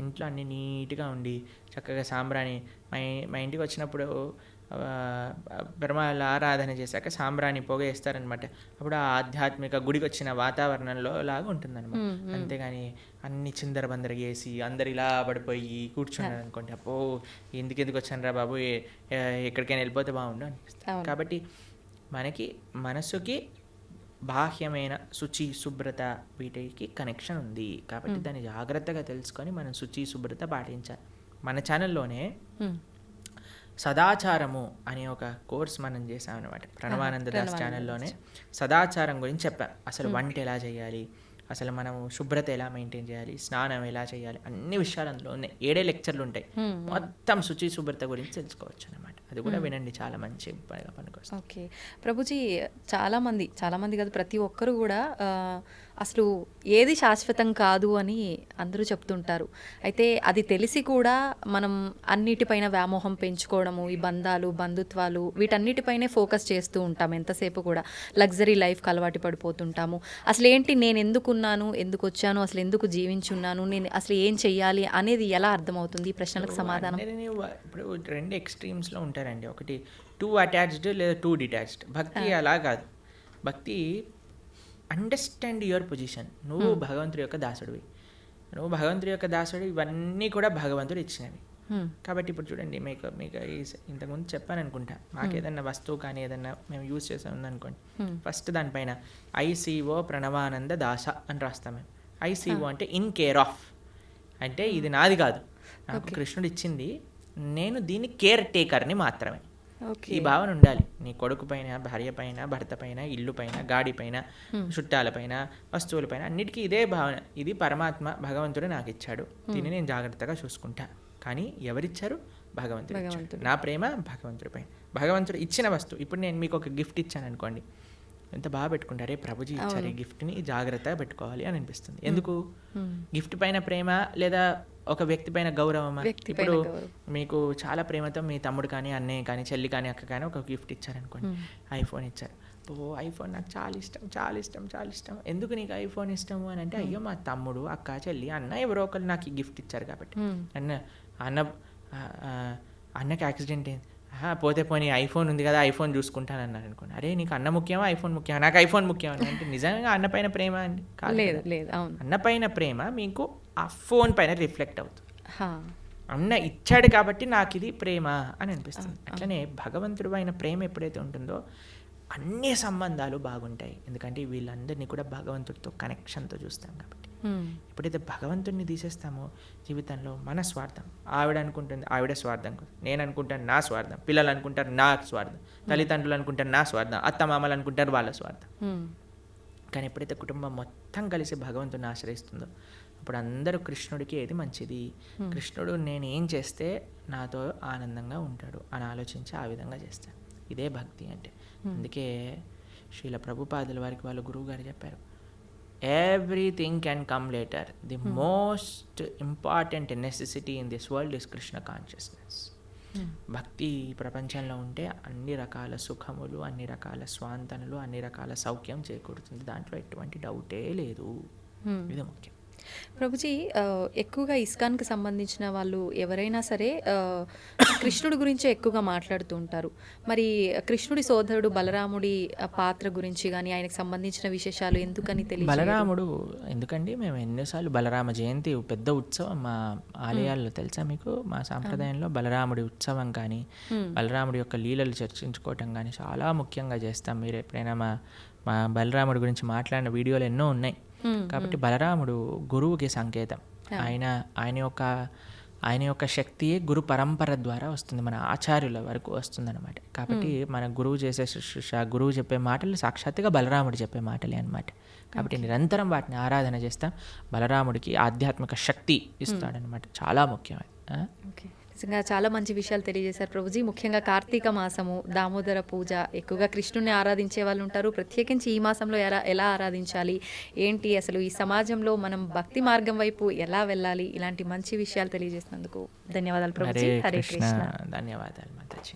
Speaker 3: ఇంట్లో అన్నీ నీట్గా ఉండి చక్కగా సాంబ్రాణి, మా ఇంటికి వచ్చినప్పుడు బ్రహ్మాల ఆరాధన చేశాక సాంబ్రాణి పొగ వేస్తారనమాట. అప్పుడు ఆ ఆధ్యాత్మిక గుడికి వచ్చిన వాతావరణంలో లాగా ఉంటుందన్నమాట. అంతేగాని అన్ని చిందరబందర వేసి అందరు ఇలా పడిపోయి కూర్చున్నారు అనుకోండి, అప్పో ఎందుకు వచ్చాను రా బాబు, ఎక్కడికైనా వెళ్ళిపోతే బాగుండు అనిపిస్తుంది. కాబట్టి మనకి మనసుకి బాహ్యమైన శుచి శుభ్రత వీటికి కనెక్షన్ ఉంది. కాబట్టి దాన్ని జాగ్రత్తగా తెలుసుకొని మనం శుచి శుభ్రత పాటించాలి. మన ఛానల్లోనే సదాచారము అనే ఒక కోర్స్ మనం చేసాం అనమాట. ప్రణవానంద దాస్ ఛానల్లోనే సదాచారం గురించి చెప్పాను. అసలు వంట ఎలా చేయాలి, అసలు మనం శుభ్రత ఎలా మెయింటైన్ చేయాలి, స్నానం ఎలా చేయాలి, అన్ని విషయాలు అందులో ఉన్నాయి. 7 లెక్చర్లు ఉంటాయి. మొత్తం శుచి శుభ్రత గురించి తెలుసుకోవచ్చు అనమాట. అది కూడా వినండి, చాలా మంచి పనికొస్తుంది.
Speaker 4: ఓకే ప్రభుజీ, చాలామంది కాదు, ప్రతి ఒక్కరు కూడా అసలు ఏది శాశ్వతం కాదు అని అందరూ చెప్తుంటారు. అయితే అది తెలిసి కూడా మనం అన్నిటిపైన వ్యామోహం పెంచుకోవడము, ఈ బంధాలు బంధుత్వాలు వీటన్నిటిపైనే ఫోకస్ చేస్తూ ఉంటాము. ఎంతసేపు కూడా లగ్జరీ లైఫ్కి అలవాటు పడిపోతుంటాము. అసలు ఏంటి, నేను ఎందుకున్నాను, ఎందుకు వచ్చాను, అసలు ఎందుకు జీవించున్నాను, నేను అసలు ఏం చెయ్యాలి అనేది ఎలా అర్థమవుతుంది? ఈ ప్రశ్నలకు సమాధానం.
Speaker 3: ఇప్పుడు 2 ఎక్స్ట్రీమ్స్లో ఉంటారండి. ఒకటి 2 అటాచ్డ్ లేదా 2 డిటాచ్డ్. భక్తి అలా కాదు. భక్తి అండర్స్టాండ్ యువర్ పొజిషన్. నువ్వు భగవంతుడి యొక్క దాసుడు, ఇవన్నీ కూడా భగవంతుడు ఇచ్చినవి. కాబట్టి ఇప్పుడు చూడండి, మీకు ఇంతకుముందు చెప్పాను అనుకుంటా, మాకు ఏదన్నా వస్తువు కానీ ఏదన్నా మేము యూజ్ చేసాం ఉందనుకోండి, ఫస్ట్ దానిపైన ICO ప్రణవానంద దాస అని రాస్తాం మేము. ICO అంటే ఇన్ కేర్ ఆఫ్, అంటే ఇది నాది కాదు, నాకు కృష్ణుడు ఇచ్చింది, నేను దీని కేర్ టేకర్ని మాత్రమే. ఈ భావన ఉండాలి. నీ కొడుకు పైన, భార్య పైన, భర్త పైన, ఇల్లు పైన, గాడి పైన, చుట్టాల పైన, వస్తువుల పైన, అన్నిటికీ ఇదే భావన. ఇది పరమాత్మ భగవంతుడు నాకు ఇచ్చాడు, దీన్ని నేను జాగ్రత్తగా చూసుకుంటా. కానీ ఎవరిచ్చారు? భగవంతుడు. నా ప్రేమ భగవంతుడి పైన. భగవంతుడు ఇచ్చిన వస్తువు. ఇప్పుడు నేను మీకు ఒక గిఫ్ట్ ఇచ్చాను అనుకోండి, ఎంత బాగా పెట్టుకుంటారే, ప్రభుజీ ఇచ్చారు ఈ గిఫ్ట్ని, జాగ్రత్తగా పెట్టుకోవాలి అని అనిపిస్తుంది. ఎందుకు? గిఫ్ట్ పైన ప్రేమ లేదా ఒక వ్యక్తి పైన గౌరవమా? ఇప్పుడు మీకు చాలా ప్రేమతో మీ తమ్ముడు కానీ, అన్నయ్య కానీ, చెల్లి కానీ, అక్క కానీ ఒక గిఫ్ట్ ఇచ్చారనుకోండి, ఐఫోన్ ఇచ్చారు. ఐఫోన్ నాకు చాలా ఇష్టం. ఎందుకు నీకు ఐఫోన్ ఇష్టము అని అంటే, అయ్యో మా తమ్ముడు, అక్క, చెల్లి, అన్న ఎవరో ఒకరు నాకు ఈ గిఫ్ట్ ఇచ్చారు కాబట్టి. అన్నకి యాక్సిడెంట్ అయింది, పోతే పోనీ ఐఫోన్ ఉంది కదా, ఐఫోన్ చూసుకుంటాను అన్నారు అనుకోండి, అరే నీకు అన్న ముఖ్యమా ఐఫోన్ ముఖ్యమా? నాకు ఐఫోన్ ముఖ్యం అని అంటే నిజంగా అన్న పైన ప్రేమ అండి?
Speaker 4: లేదు.
Speaker 3: అన్న పైన ప్రేమ మీకు ఆ ఫోన్ పైన రిఫ్లెక్ట్ అవుతుంది. అన్న ఇచ్చాడు కాబట్టి నాకు ఇది ప్రేమ అని అనిపిస్తుంది. అట్లనే భగవంతుడు అయిన ప్రేమ ఎప్పుడైతే ఉంటుందో అన్ని సంబంధాలు బాగుంటాయి. ఎందుకంటే వీళ్ళందరినీ కూడా భగవంతుడితో కనెక్షన్తో చూస్తాం కాబట్టి. ఎప్పుడైతే భగవంతుడిని తీసేస్తామో జీవితంలో మన స్వార్థం, ఆవిడ అనుకుంటుంది ఆవిడ స్వార్థం, నేను అనుకుంటాను నా స్వార్థం, పిల్లలు అనుకుంటారు నా స్వార్థం, తల్లిదండ్రులు అనుకుంటారు నా స్వార్థం, అత్తమామలు అనుకుంటారు వాళ్ళ స్వార్థం. కానీ ఎప్పుడైతే కుటుంబం మొత్తం కలిసి భగవంతుడిని ఆశ్రయిస్తుందో అప్పుడు అందరూ కృష్ణుడికి ఏది మంచిది, కృష్ణుడు నేను ఏం చేస్తే నాతో ఆనందంగా ఉంటాడు అని ఆలోచించి ఆ విధంగా చేస్తాను. ఇదే భక్తి అంటే. అందుకే శ్రీల ప్రభుపాదుల వారికి వాళ్ళ గురువు గారు చెప్పారు, everything can come later. The most important necessity in this world is Krishna consciousness. భక్తి ప్రపంచంలో ఉంటే అన్ని రకాల సుఖములు, అన్ని రకాల స్వాంతనలు, అన్ని రకాల సౌఖ్యం చేకూరుతుంది. దాంట్లో ఎటువంటి డౌటే లేదు. ఇది ముఖ్యం.
Speaker 4: ప్రభుజీ, ఎక్కువగా ఇస్కాన్కి సంబంధించిన వాళ్ళు ఎవరైనా సరే కృష్ణుడి గురించే ఎక్కువగా మాట్లాడుతూ ఉంటారు. మరి కృష్ణుడి సోదరుడు బలరాముడి పాత్ర గురించి కానీ ఆయనకు సంబంధించిన విశేషాలు ఎందుకని తెలియదు?
Speaker 3: బలరాముడు ఎందుకండి, మేము ఎన్నోసార్లు బలరామ జయంతి పెద్ద ఉత్సవం మా ఆలయాల్లో తెలుసా మీకు? మా సాంప్రదాయంలో బలరాముడి ఉత్సవం కానీ, బలరాముడి యొక్క లీలలు చర్చించుకోవటం కానీ చాలా ముఖ్యంగా చేస్తాం. మీరు ఎప్పుడైనా మా బలరాముడి గురించి మాట్లాడిన వీడియోలు ఎన్నో ఉన్నాయి. కాబట్టి బలరాముడు గురువుకి సంకేతం. ఆయన యొక్క శక్తియే గురు పరంపర ద్వారా వస్తుంది, మన ఆచార్యుల వరకు వస్తుందన్నమాట. కాబట్టి మన గురువు చేసే శుశ్రూష, గురువు చెప్పే మాటలు సాక్షాత్తుగా బలరాముడు చెప్పే మాటలే అనమాట. కాబట్టి నిరంతరం వాటిని ఆరాధన చేస్తాం. బలరాముడికి ఆధ్యాత్మిక శక్తి ఇస్తాడనమాట, చాలా ముఖ్యమైనది.
Speaker 4: నిజంగా చాలా మంచి విషయాలు తెలియజేశారు ప్రభుజీ. ముఖ్యంగా కార్తీక మాసము, దామోదర పూజ, ఎక్కువగా కృష్ణుని ఆరాధించే వాళ్ళు ఉంటారు. ప్రత్యేకించి ఈ మాసంలో ఎలా ఆరాధించాలి, ఏంటి, అసలు ఈ సమాజంలో మనం భక్తి మార్గం వైపు ఎలా వెళ్ళాలి, ఇలాంటి మంచి విషయాలు తెలియజేసినందుకు ధన్యవాదాలు ప్రభుజీ. హరే కృష్ణ.
Speaker 3: ధన్యవాదాలు మాతాజీ.